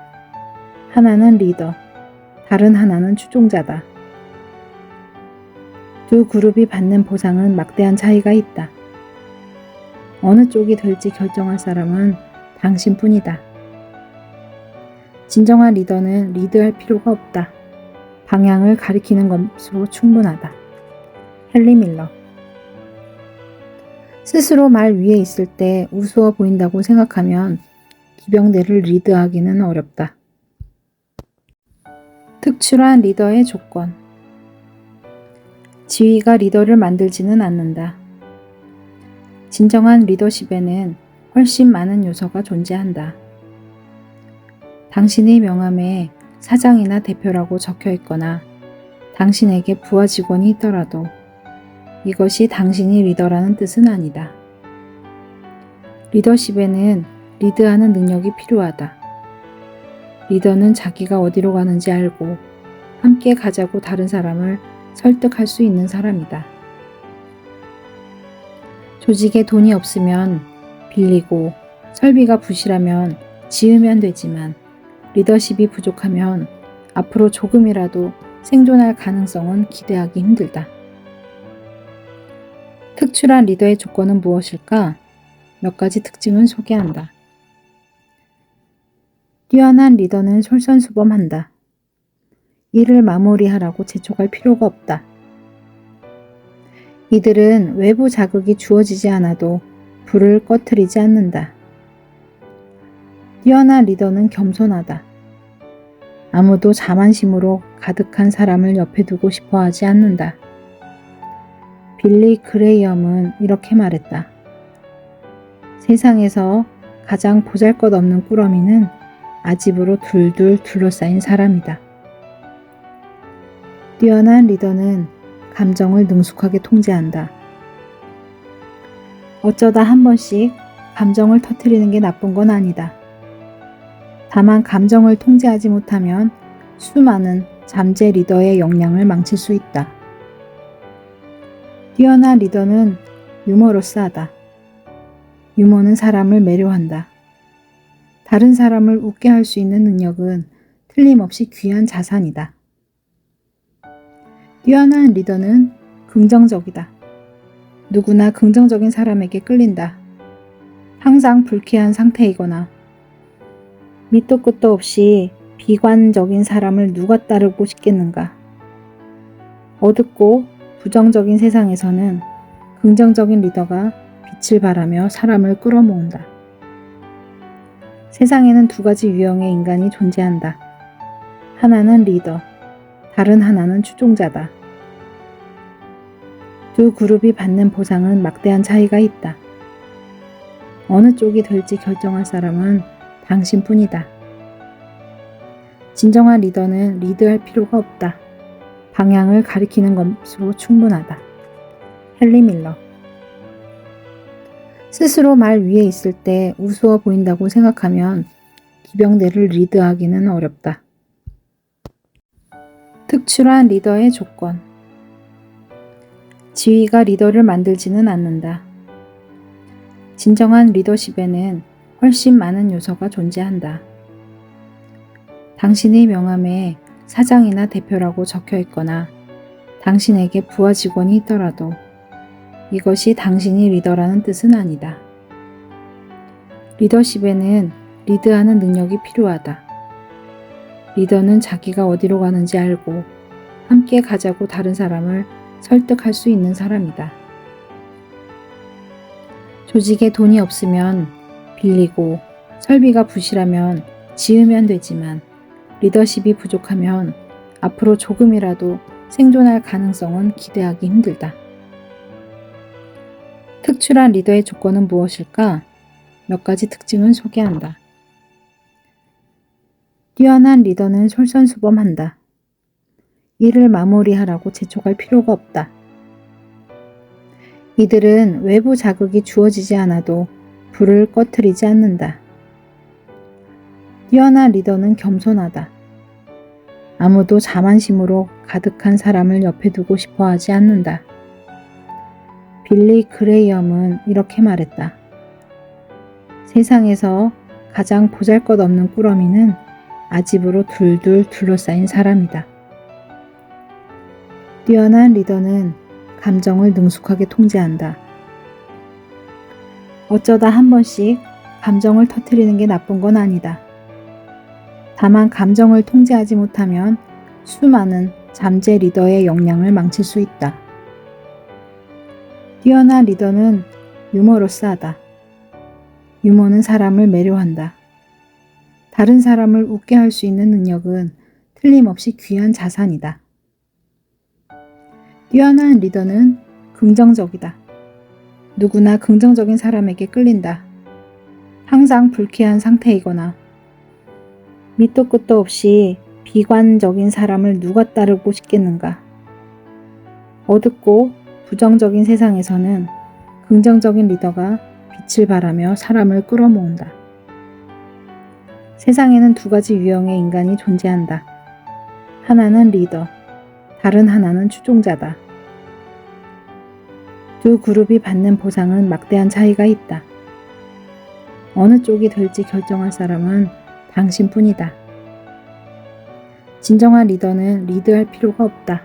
하나는 리더, 다른 하나는 추종자다. 두 그룹이 받는 보상은 막대한 차이가 있다. 어느 쪽이 될지 결정할 사람은 당신뿐이다. 진정한 리더는 리드할 필요가 없다. 방향을 가리키는 것으로 충분하다. 헨리 밀러. 스스로 말 위에 있을 때 우스워 보인다고 생각하면 기병대를 리드하기는 어렵다. 특출한 리더의 조건. 지휘가 리더를 만들지는 않는다. 진정한 리더십에는 훨씬 많은 요소가 존재한다. 당신의 명함에 사장이나 대표라고 적혀 있거나 당신에게 부하 직원이 있더라도 이것이 당신이 리더라는 뜻은 아니다. 리더십에는 리드하는 능력이 필요하다. 리더는 자기가 어디로 가는지 알고 함께 가자고 다른 사람을 설득할 수 있는 사람이다. 조직에 돈이 없으면 빌리고 설비가 부실하면 지으면 되지만 리더십이 부족하면 앞으로 조금이라도 생존할 가능성은 기대하기 힘들다. 특출한 리더의 조건은 무엇일까? 몇 가지 특징을 소개한다. 뛰어난 리더는 솔선수범한다. 일을 마무리하라고 재촉할 필요가 없다. 이들은 외부 자극이 주어지지 않아도 불을 꺼트리지 않는다. 뛰어난 리더는 겸손하다. 아무도 자만심으로 가득한 사람을 옆에 두고 싶어 하지 않는다. 빌리 그레이엄은 이렇게 말했다. 세상에서 가장 보잘것없는 꾸러미는 아집으로 둘둘 둘러싸인 사람이다. 뛰어난 리더는 감정을 능숙하게 통제한다. 어쩌다 한 번씩 감정을 터뜨리는 게 나쁜 건 아니다. 다만 감정을 통제하지 못하면 수많은 잠재 리더의 역량을 망칠 수 있다. 뛰어난 리더는 유머러스하다. 유머는 사람을 매료한다. 다른 사람을 웃게 할 수 있는 능력은 틀림없이 귀한 자산이다. 뛰어난 리더는 긍정적이다. 누구나 긍정적인 사람에게 끌린다. 항상 불쾌한 상태이거나 밑도 끝도 없이 비관적인 사람을 누가 따르고 싶겠는가. 어둡고 부정적인 세상에서는 긍정적인 리더가 빛을 발하며 사람을 끌어모은다. 세상에는 두 가지 유형의 인간이 존재한다. 하나는 리더, 다른 하나는 추종자다. 두 그룹이 받는 보상은 막대한 차이가 있다. 어느 쪽이 될지 결정할 사람은 당신뿐이다. 진정한 리더는 리드할 필요가 없다. 방향을 가리키는 것으로 충분하다. 헨리 밀러. 스스로 말 위에 있을 때 우스워 보인다고 생각하면 기병대를 리드하기는 어렵다. 특출한 리더의 조건. 지위가 리더를 만들지는 않는다. 진정한 리더십에는 훨씬 많은 요소가 존재한다. 당신의 명함에 사장이나 대표라고 적혀 있거나 당신에게 부하 직원이 있더라도 이것이 당신이 리더라는 뜻은 아니다. 리더십에는 리드하는 능력이 필요하다. 리더는 자기가 어디로 가는지 알고 함께 가자고 다른 사람을 설득할 수 있는 사람이다. 조직에 돈이 없으면 빌리고 설비가 부실하면 지으면 되지만 리더십이 부족하면 앞으로 조금이라도 생존할 가능성은 기대하기 힘들다. 특출한 리더의 조건은 무엇일까? 몇 가지 특징을 소개한다. 뛰어난 리더는 솔선수범한다. 일을 마무리하라고 재촉할 필요가 없다. 이들은 외부 자극이 주어지지 않아도 불을 꺼트리지 않는다. 뛰어난 리더는 겸손하다. 아무도 자만심으로 가득한 사람을 옆에 두고 싶어 하지 않는다. 빌리 그레이엄은 이렇게 말했다. 세상에서 가장 보잘것없는 꾸러미는 아집으로 둘둘 둘러싸인 사람이다. 뛰어난 리더는 감정을 능숙하게 통제한다. 어쩌다 한 번씩 감정을 터뜨리는 게 나쁜 건 아니다. 다만 감정을 통제하지 못하면 수많은 잠재 리더의 역량을 망칠 수 있다. 뛰어난 리더는 유머러스하다. 유머는 사람을 매료한다. 다른 사람을 웃게 할 수 있는 능력은 틀림없이 귀한 자산이다. 뛰어난 리더는 긍정적이다. 누구나 긍정적인 사람에게 끌린다. 항상 불쾌한 상태이거나 밑도 끝도 없이 비관적인 사람을 누가 따르고 싶겠는가. 어둡고 부정적인 세상에서는 긍정적인 리더가 빛을 발하며 사람을 끌어모은다. 세상에는 두 가지 유형의 인간이 존재한다. 하나는 리더, 다른 하나는 추종자다. 두 그룹이 받는 보상은 막대한 차이가 있다. 어느 쪽이 될지 결정할 사람은 당신뿐이다. 진정한 리더는 리드할 필요가 없다.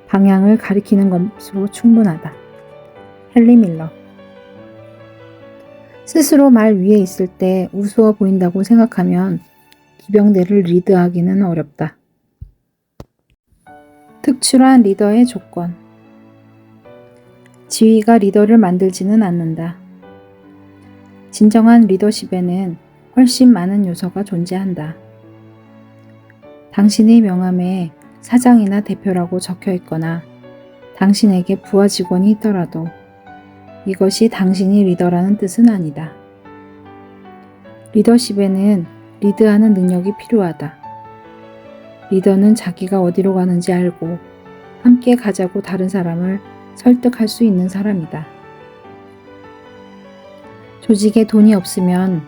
방향을 가리키는 것으로 충분하다. 헨리 밀러. 스스로 말 위에 있을 때 우스워 보인다고 생각하면 기병대를 리드하기는 어렵다. 특출한 리더의 조건. 지위가 리더를 만들지는 않는다. 진정한 리더십에는 훨씬 많은 요소가 존재한다. 당신의 명함에 사장이나 대표라고 적혀 있거나 당신에게 부하 직원이 있더라도 이것이 당신이 리더라는 뜻은 아니다. 리더십에는 리드하는 능력이 필요하다. 리더는 자기가 어디로 가는지 알고 함께 가자고 다른 사람을 설득할 수 있는 사람이다. 조직에 돈이 없으면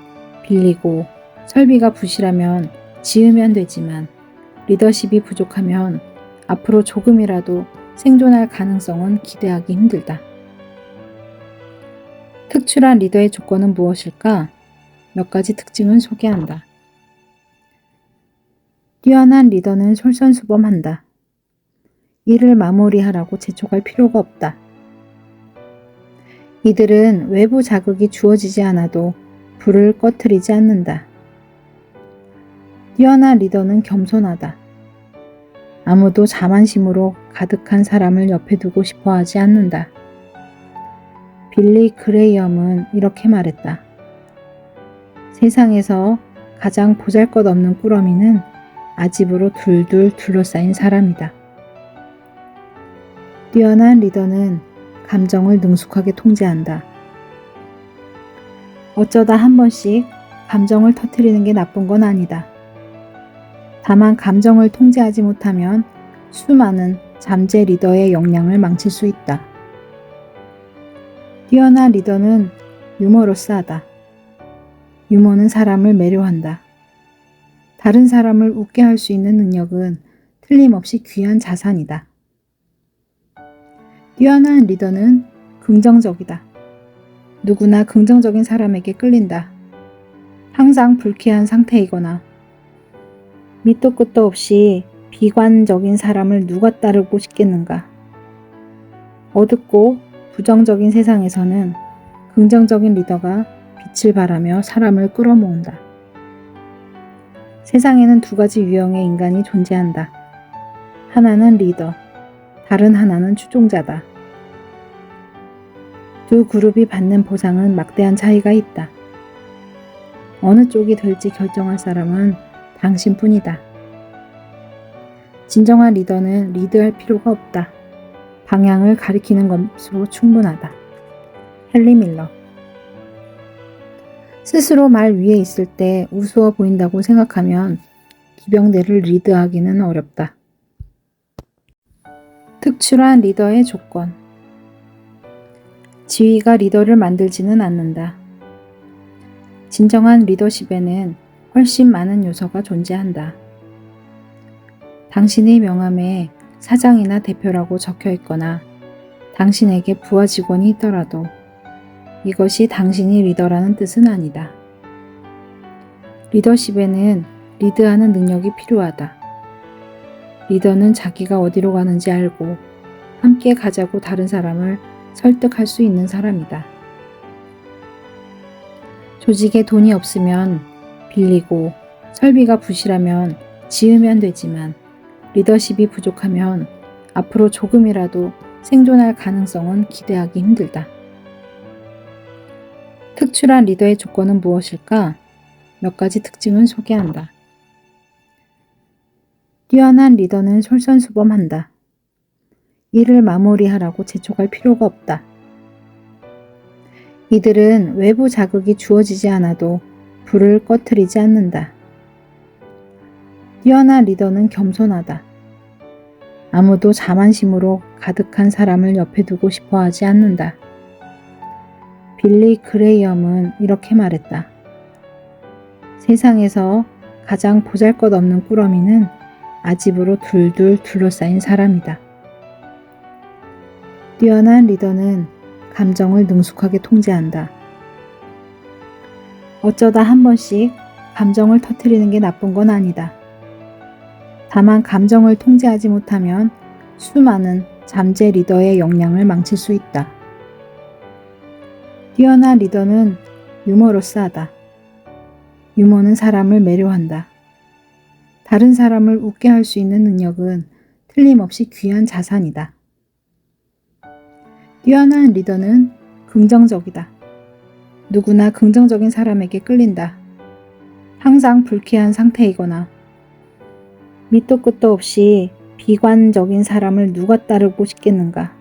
빌리고 설비가 부실하면 지으면 되지만 리더십이 부족하면 앞으로 조금이라도 생존할 가능성은 기대하기 힘들다. 특출한 리더의 조건은 무엇일까? 몇 가지 특징을 소개한다. 뛰어난 리더는 솔선수범한다. 일을 마무리하라고 재촉할 필요가 없다. 이들은 외부 자극이 주어지지 않아도 불을 꺼트리지 않는다. 뛰어난 리더는 겸손하다. 아무도 자만심으로 가득한 사람을 옆에 두고 싶어 하지 않는다. 빌리 그레이엄은 이렇게 말했다. 세상에서 가장 보잘것없는 꾸러미는 아집으로 둘둘 둘러싸인 사람이다. 뛰어난 리더는 감정을 능숙하게 통제한다. 어쩌다 한 번씩 감정을 터뜨리는 게 나쁜 건 아니다. 다만 감정을 통제하지 못하면 수많은 잠재 리더의 역량을 망칠 수 있다. 뛰어난 리더는 유머러스하다. 유머는 사람을 매료한다. 다른 사람을 웃게 할 수 있는 능력은 틀림없이 귀한 자산이다. 뛰어난 리더는 긍정적이다. 누구나 긍정적인 사람에게 끌린다. 항상 불쾌한 상태이거나 밑도 끝도 없이 비관적인 사람을 누가 따르고 싶겠는가. 어둡고 부정적인 세상에서는 긍정적인 리더가 빛을 발하며 사람을 끌어모은다. 세상에는 두 가지 유형의 인간이 존재한다. 하나는 리더, 다른 하나는 추종자다. 두 그룹이 받는 보상은 막대한 차이가 있다. 어느 쪽이 될지 결정할 사람은 당신뿐이다. 진정한 리더는 리드할 필요가 없다. 방향을 가리키는 것으로 충분하다. 헨리 밀러. 스스로 말 위에 있을 때 우스워 보인다고 생각하면 기병대를 리드하기는 어렵다. 특출한 리더의 조건. 지위가 리더를 만들지는 않는다. 진정한 리더십에는 훨씬 많은 요소가 존재한다. 당신의 명함에 사장이나 대표라고 적혀 있거나 당신에게 부하 직원이 있더라도 이것이 당신이 리더라는 뜻은 아니다. 리더십에는 리드하는 능력이 필요하다. 리더는 자기가 어디로 가는지 알고 함께 가자고 다른 사람을 설득할 수 있는 사람이다. 조직에 돈이 없으면 빌리고 설비가 부실하면 지으면 되지만 리더십이 부족하면 앞으로 조금이라도 생존할 가능성은 기대하기 힘들다. 특출한 리더의 조건은 무엇일까? 몇 가지 특징을 소개한다. 뛰어난 리더는 솔선수범한다. 일을 마무리하라고 재촉할 필요가 없다. 이들은 외부 자극이 주어지지 않아도 불을 꺼트리지 않는다. 뛰어난 리더는 겸손하다. 아무도 자만심으로 가득한 사람을 옆에 두고 싶어 하지 않는다. 빌리 그레이엄은 이렇게 말했다. 세상에서 가장 보잘것없는 꾸러미는 아집으로 둘둘 둘러싸인 사람이다. 뛰어난 리더는 감정을 능숙하게 통제한다. 어쩌다 한 번씩 감정을 터뜨리는 게 나쁜 건 아니다. 다만 감정을 통제하지 못하면 수많은 잠재 리더의 역량을 망칠 수 있다. 뛰어난 리더는 유머러스하다. 유머는 사람을 매료한다. 다른 사람을 웃게 할 수 있는 능력은 틀림없이 귀한 자산이다. 뛰어난 리더는 긍정적이다. 누구나 긍정적인 사람에게 끌린다. 항상 불쾌한 상태이거나 밑도 끝도 없이 비관적인 사람을 누가 따르고 싶겠는가.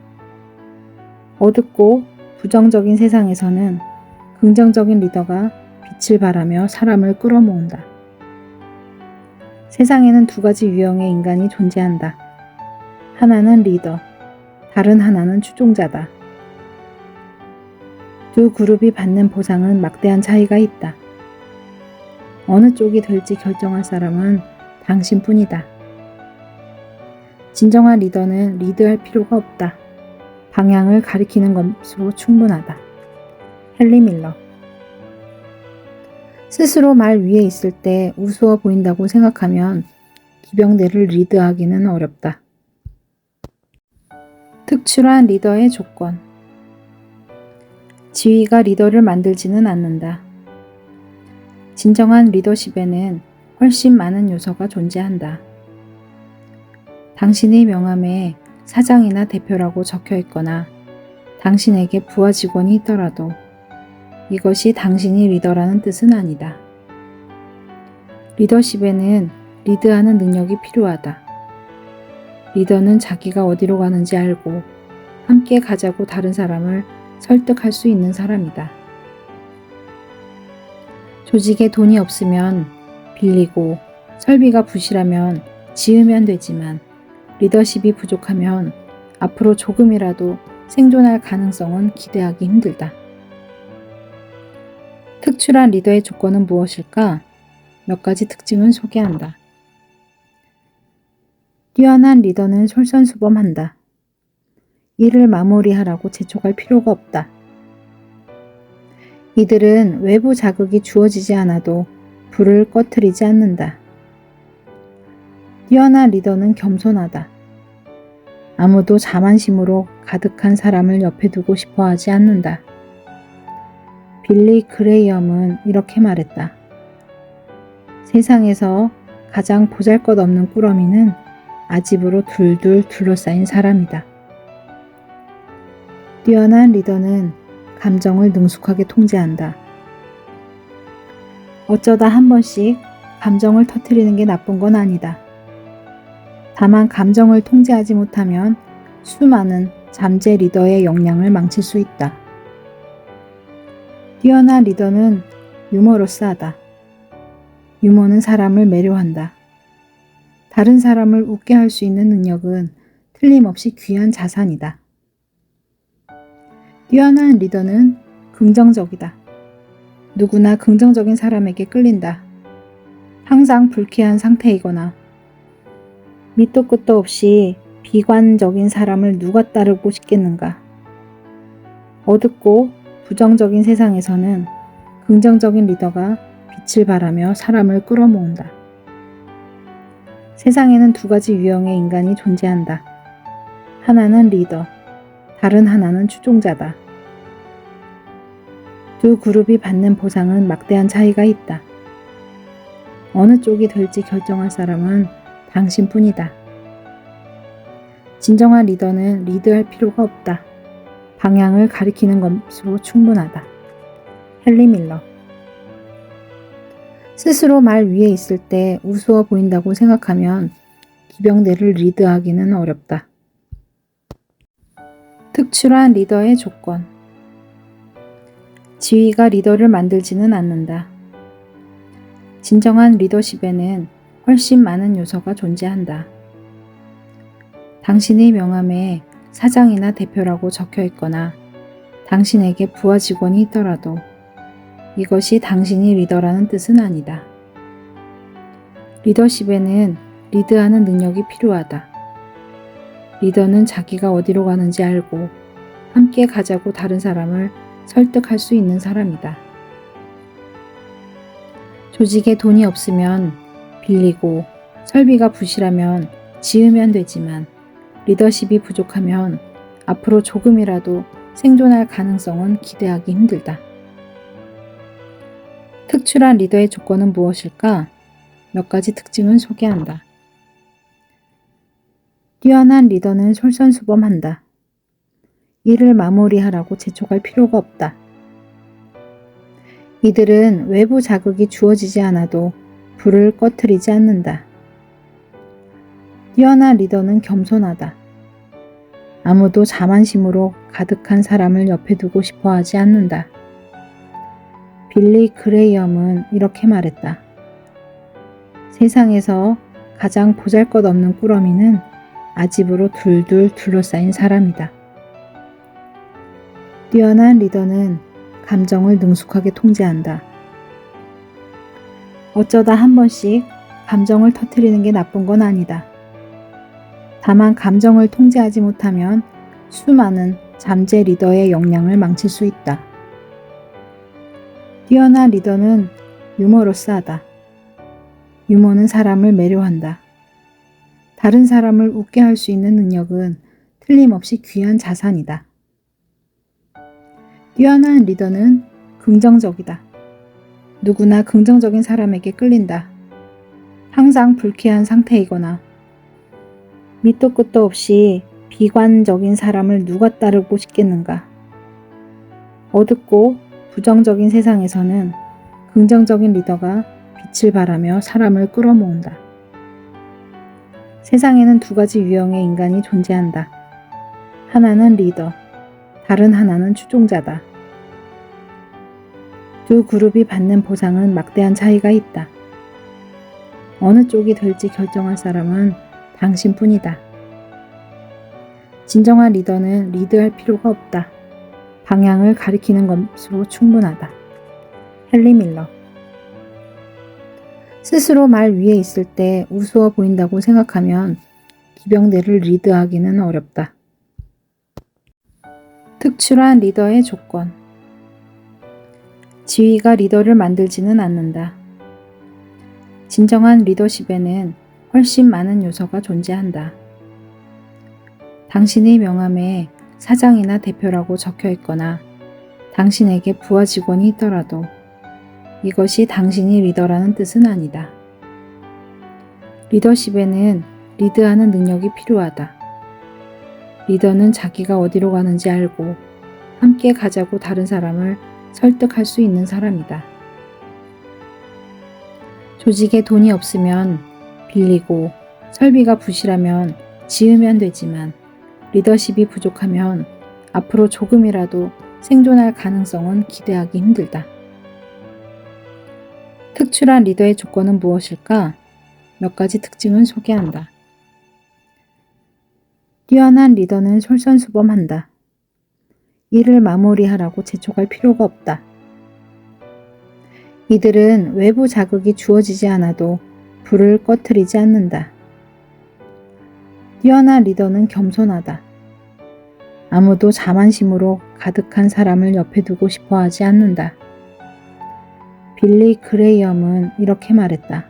어둡고 부정적인 세상에서는 긍정적인 리더가 빛을 발하며 사람을 끌어모은다. 세상에는 두 가지 유형의 인간이 존재한다. 하나는 리더, 다른 하나는 추종자다. 두 그룹이 받는 보상은 막대한 차이가 있다. 어느 쪽이 될지 결정할 사람은 당신뿐이다. 진정한 리더는 리드할 필요가 없다. 방향을 가리키는 것으로 충분하다. 헨리 밀러. 스스로 말 위에 있을 때 우스워 보인다고 생각하면 기병대를 리드하기는 어렵다. 특출한 리더의 조건. 지휘가 리더를 만들지는 않는다. 진정한 리더십에는 훨씬 많은 요소가 존재한다. 당신의 명함에 사장이나 대표라고 적혀 있거나 당신에게 부하 직원이 있더라도 이것이 당신이 리더라는 뜻은 아니다. 리더십에는 리드하는 능력이 필요하다. 리더는 자기가 어디로 가는지 알고 함께 가자고 다른 사람을 설득할 수 있는 사람이다. 조직에 돈이 없으면 빌리고 설비가 부실하면 지으면 되지만 리더십이 부족하면 앞으로 조금이라도 생존할 가능성은 기대하기 힘들다. 특출한 리더의 조건은 무엇일까? 몇 가지 특징을 소개한다. 뛰어난 리더는 솔선수범한다. 일을 마무리하라고 재촉할 필요가 없다. 이들은 외부 자극이 주어지지 않아도 불을 꺼트리지 않는다. 뛰어난 리더는 겸손하다. 아무도 자만심으로 가득한 사람을 옆에 두고 싶어 하지 않는다. 빌리 그레이엄은 이렇게 말했다. 세상에서 가장 보잘것없는 꾸러미는 아집으로 둘둘 둘러싸인 사람이다. 뛰어난 리더는 감정을 능숙하게 통제한다. 어쩌다 한 번씩 감정을 터뜨리는 게 나쁜 건 아니다. 다만 감정을 통제하지 못하면 수많은 잠재 리더의 역량을 망칠 수 있다. 뛰어난 리더는 유머러스하다. 유머는 사람을 매료한다. 다른 사람을 웃게 할 수 있는 능력은 틀림없이 귀한 자산이다. 뛰어난 리더는 긍정적이다. 누구나 긍정적인 사람에게 끌린다. 항상 불쾌한 상태이거나 밑도 끝도 없이 비관적인 사람을 누가 따르고 싶겠는가. 어둡고 부정적인 세상에서는 긍정적인 리더가 빛을 발하며 사람을 끌어모은다. 세상에는 두 가지 유형의 인간이 존재한다. 하나는 리더, 다른 하나는 추종자다. 두 그룹이 받는 보상은 막대한 차이가 있다. 어느 쪽이 될지 결정할 사람은 당신뿐이다. 진정한 리더는 리드할 필요가 없다. 방향을 가리키는 것으로 충분하다. 헨리 밀러. 스스로 말 위에 있을 때 우스워 보인다고 생각하면 기병대를 리드하기는 어렵다. 특출한 리더의 조건. 지휘가 리더를 만들지는 않는다. 진정한 리더십에는 훨씬 많은 요소가 존재한다. 당신의 명함에 사장이나 대표라고 적혀 있거나 당신에게 부하 직원이 있더라도 이것이 당신이 리더라는 뜻은 아니다. 리더십에는 리드하는 능력이 필요하다. 리더는 자기가 어디로 가는지 알고 함께 가자고 다른 사람을 설득할 수 있는 사람이다. 조직에 돈이 없으면 빌리고 설비가 부실하면 지으면 되지만 리더십이 부족하면 앞으로 조금이라도 생존할 가능성은 기대하기 힘들다. 특출한 리더의 조건은 무엇일까? 몇 가지 특징을 소개한다. 뛰어난 리더는 솔선수범한다. 일을 마무리하라고 재촉할 필요가 없다. 이들은 외부 자극이 주어지지 않아도 불을 꺼트리지 않는다. 뛰어난 리더는 겸손하다. 아무도 자만심으로 가득한 사람을 옆에 두고 싶어 하지 않는다. 빌리 그레이엄은 이렇게 말했다. 세상에서 가장 보잘것없는 꾸러미는 아집으로 둘둘 둘러싸인 사람이다. 뛰어난 리더는 감정을 능숙하게 통제한다. 어쩌다 한 번씩 감정을 터뜨리는 게 나쁜 건 아니다. 다만 감정을 통제하지 못하면 수많은 잠재 리더의 역량을 망칠 수 있다. 뛰어난 리더는 유머러스하다. 유머는 사람을 매료한다. 다른 사람을 웃게 할 수 있는 능력은 틀림없이 귀한 자산이다. 뛰어난 리더는 긍정적이다. 누구나 긍정적인 사람에게 끌린다. 항상 불쾌한 상태이거나 밑도 끝도 없이 비관적인 사람을 누가 따르고 싶겠는가. 어둡고 부정적인 세상에서는 긍정적인 리더가 빛을 발하며 사람을 끌어모은다. 세상에는 두 가지 유형의 인간이 존재한다. 하나는 리더, 다른 하나는 추종자다. 두 그룹이 받는 보상은 막대한 차이가 있다. 어느 쪽이 될지 결정할 사람은 당신뿐이다. 진정한 리더는 리드할 필요가 없다. 방향을 가리키는 것으로 충분하다. 헨리 밀러. 스스로 말 위에 있을 때 우스워 보인다고 생각하면 기병대를 리드하기는 어렵다. 특출한 리더의 조건. 지위가 리더를 만들지는 않는다. 진정한 리더십에는 훨씬 많은 요소가 존재한다. 당신의 명함에 사장이나 대표라고 적혀 있거나 당신에게 부하 직원이 있더라도 이것이 당신이 리더라는 뜻은 아니다. 리더십에는 리드하는 능력이 필요하다. 리더는 자기가 어디로 가는지 알고 함께 가자고 다른 사람을 설득할 수 있는 사람이다. 조직에 돈이 없으면 빌리고 설비가 부실하면 지으면 되지만 리더십이 부족하면 앞으로 조금이라도 생존할 가능성은 기대하기 힘들다. 특출한 리더의 조건은 무엇일까? 몇 가지 특징을 소개한다. 뛰어난 리더는 솔선수범한다. 일을 마무리하라고 재촉할 필요가 없다. 이들은 외부 자극이 주어지지 않아도 불을 꺼트리지 않는다. 뛰어난 리더는 겸손하다. 아무도 자만심으로 가득한 사람을 옆에 두고 싶어 하지 않는다. 빌리 그레이엄은 이렇게 말했다.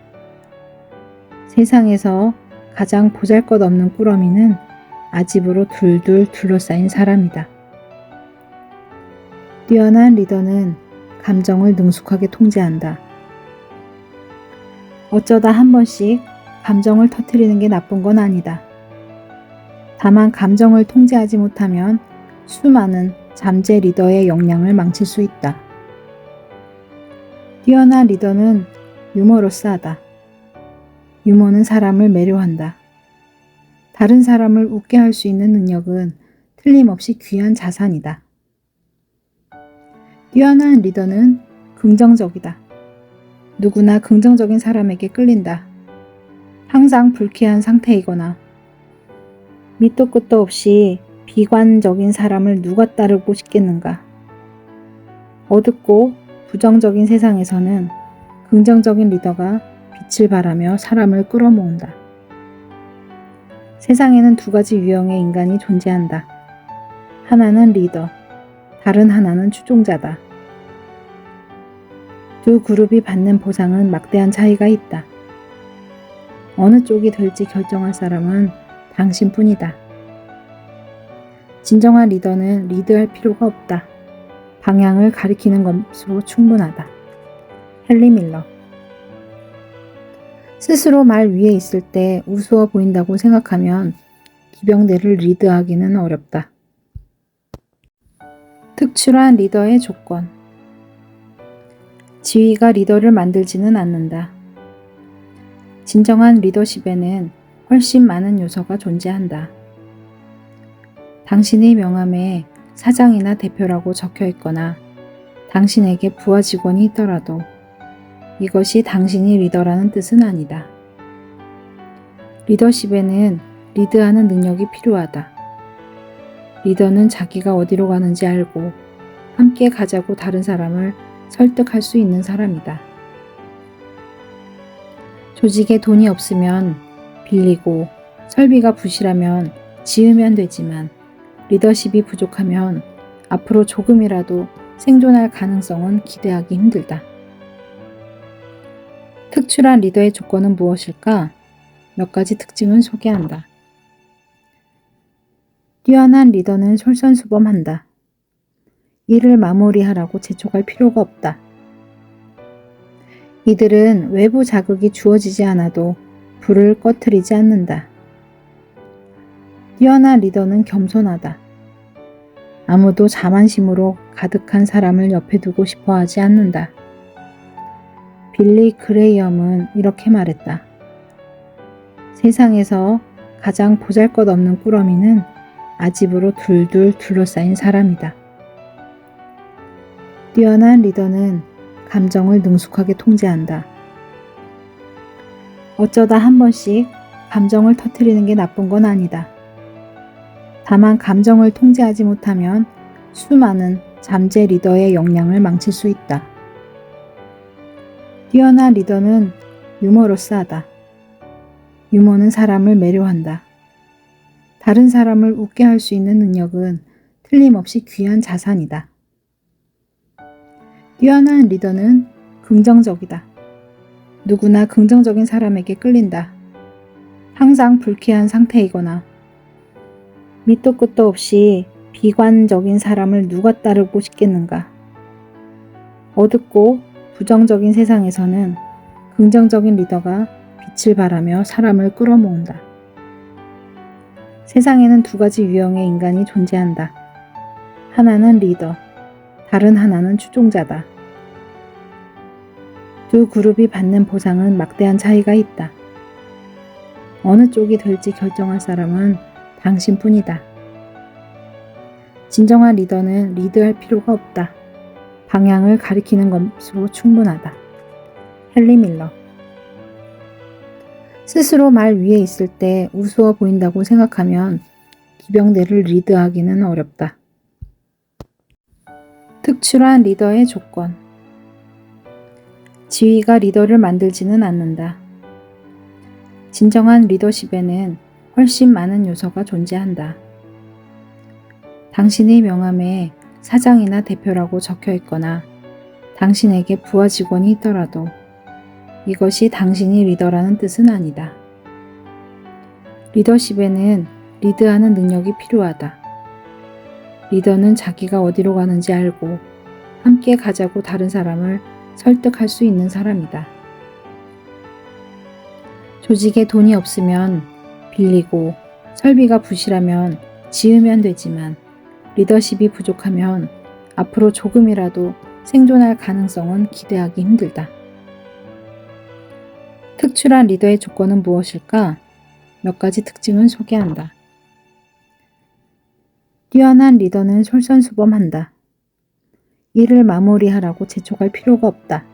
세상에서 가장 보잘것없는 꾸러미는 아집으로 둘둘 둘러싸인 사람이다. 뛰어난 리더는 감정을 능숙하게 통제한다. 어쩌다 한 번씩 감정을 터뜨리는 게 나쁜 건 아니다. 다만 감정을 통제하지 못하면 수많은 잠재 리더의 역량을 망칠 수 있다. 뛰어난 리더는 유머러스하다. 유머는 사람을 매료한다. 다른 사람을 웃게 할 수 있는 능력은 틀림없이 귀한 자산이다. 뛰어난 리더는 긍정적이다. 누구나 긍정적인 사람에게 끌린다. 항상 불쾌한 상태이거나 밑도 끝도 없이 비관적인 사람을 누가 따르고 싶겠는가. 어둡고 부정적인 세상에서는 긍정적인 리더가 빛을 발하며 사람을 끌어모은다. 세상에는 두 가지 유형의 인간이 존재한다. 하나는 리더, 다른 하나는 추종자다. 두 그룹이 받는 보상은 막대한 차이가 있다. 어느 쪽이 될지 결정할 사람은 당신뿐이다. 진정한 리더는 리드할 필요가 없다. 방향을 가리키는 것으로 충분하다. 헨리 밀러. 스스로 말 위에 있을 때 우스워 보인다고 생각하면 기병대를 리드하기는 어렵다. 특출한 리더의 조건. 지위가 리더를 만들지는 않는다. 진정한 리더십에는 훨씬 많은 요소가 존재한다. 당신의 명함에 사장이나 대표라고 적혀 있거나 당신에게 부하 직원이 있더라도 이것이 당신이 리더라는 뜻은 아니다. 리더십에는 리드하는 능력이 필요하다. 리더는 자기가 어디로 가는지 알고 함께 가자고 다른 사람을 설득할 수 있는 사람이다. 조직에 돈이 없으면 빌리고 설비가 부실하면 지으면 되지만 리더십이 부족하면 앞으로 조금이라도 생존할 가능성은 기대하기 힘들다. 특출한 리더의 조건은 무엇일까? 몇 가지 특징을 소개한다. 뛰어난 리더는 솔선수범한다. 일을 마무리하라고 재촉할 필요가 없다. 이들은 외부 자극이 주어지지 않아도 불을 꺼트리지 않는다. 뛰어난 리더는 겸손하다. 아무도 자만심으로 가득한 사람을 옆에 두고 싶어 하지 않는다. 빌리 그레이엄은 이렇게 말했다. 세상에서 가장 보잘것없는 꾸러미는 아집으로 둘둘 둘러싸인 사람이다. 뛰어난 리더는 감정을 능숙하게 통제한다. 어쩌다 한 번씩 감정을 터뜨리는 게 나쁜 건 아니다. 다만 감정을 통제하지 못하면 수많은 잠재 리더의 역량을 망칠 수 있다. 뛰어난 리더는 유머러스하다. 유머는 사람을 매료한다. 다른 사람을 웃게 할 수 있는 능력은 틀림없이 귀한 자산이다. 뛰어난 리더는 긍정적이다. 누구나 긍정적인 사람에게 끌린다. 항상 불쾌한 상태이거나 밑도 끝도 없이 비관적인 사람을 누가 따르고 싶겠는가. 어둡고 부정적인 세상에서는 긍정적인 리더가 빛을 발하며 사람을 끌어모은다. 세상에는 두 가지 유형의 인간이 존재한다. 하나는 리더, 다른 하나는 추종자다. 두 그룹이 받는 보상은 막대한 차이가 있다. 어느 쪽이 될지 결정할 사람은 당신뿐이다. 진정한 리더는 리드할 필요가 없다. 방향을 가리키는 것으로 충분하다. 헨리 밀러. 스스로 말 위에 있을 때 우스워 보인다고 생각하면 기병대를 리드하기는 어렵다. 특출한 리더의 조건. 지위가 리더를 만들지는 않는다. 진정한 리더십에는 훨씬 많은 요소가 존재한다. 당신의 명함에 사장이나 대표라고 적혀 있거나 당신에게 부하 직원이 있더라도 이것이 당신이 리더라는 뜻은 아니다. 리더십에는 리드하는 능력이 필요하다. 리더는 자기가 어디로 가는지 알고 함께 가자고 다른 사람을 설득할 수 있는 사람이다. 조직에 돈이 없으면 빌리고 설비가 부실하면 지으면 되지만 리더십이 부족하면 앞으로 조금이라도 생존할 가능성은 기대하기 힘들다. 특출한 리더의 조건은 무엇일까? 몇 가지 특징을 소개한다. 뛰어난 리더는 솔선수범한다. 일을 마무리하라고 재촉할 필요가 없다.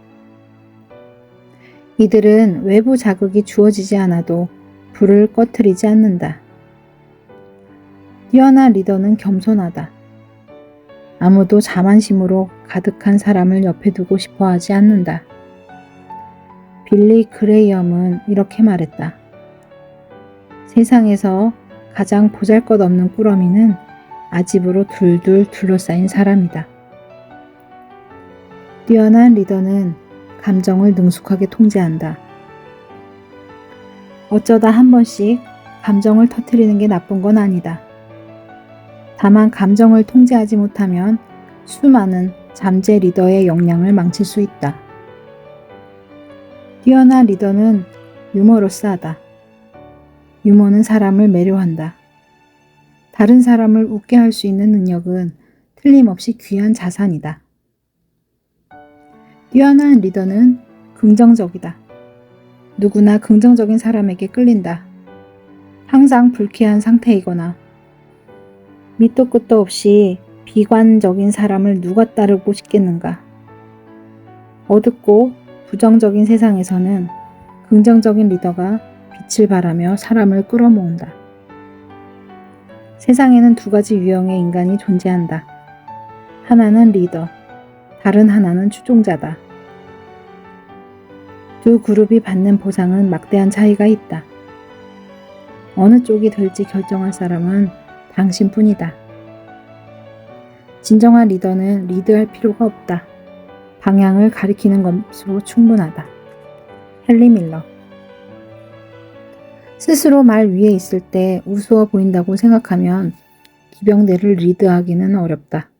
이들은 외부 자극이 주어지지 않아도 불을 꺼트리지 않는다. 뛰어난 리더는 겸손하다. 아무도 자만심으로 가득한 사람을 옆에 두고 싶어 하지 않는다. 빌리 그레이엄은 이렇게 말했다. 세상에서 가장 보잘것없는 꾸러미는 아집으로 둘둘 둘러싸인 사람이다. 뛰어난 리더는 감정을 능숙하게 통제한다. 어쩌다 한 번씩 감정을 터뜨리는 게 나쁜 건 아니다. 다만 감정을 통제하지 못하면 수많은 잠재 리더의 역량을 망칠 수 있다. 뛰어난 리더는 유머러스하다. 유머는 사람을 매료한다. 다른 사람을 웃게 할 수 있는 능력은 틀림없이 귀한 자산이다. 뛰어난 리더는 긍정적이다. 누구나 긍정적인 사람에게 끌린다. 항상 불쾌한 상태이거나 밑도 끝도 없이 비관적인 사람을 누가 따르고 싶겠는가. 어둡고 부정적인 세상에서는 긍정적인 리더가 빛을 발하며 사람을 끌어모은다. 세상에는 두 가지 유형의 인간이 존재한다. 하나는 리더, 다른 하나는 추종자다. 두 그룹이 받는 보상은 막대한 차이가 있다. 어느 쪽이 될지 결정할 사람은 당신뿐이다. 진정한 리더는 리드할 필요가 없다. 방향을 가리키는 것으로 충분하다. 헨리 밀러. 스스로 말 위에 있을 때 우스워 보인다고 생각하면 기병대를 리드하기는 어렵다.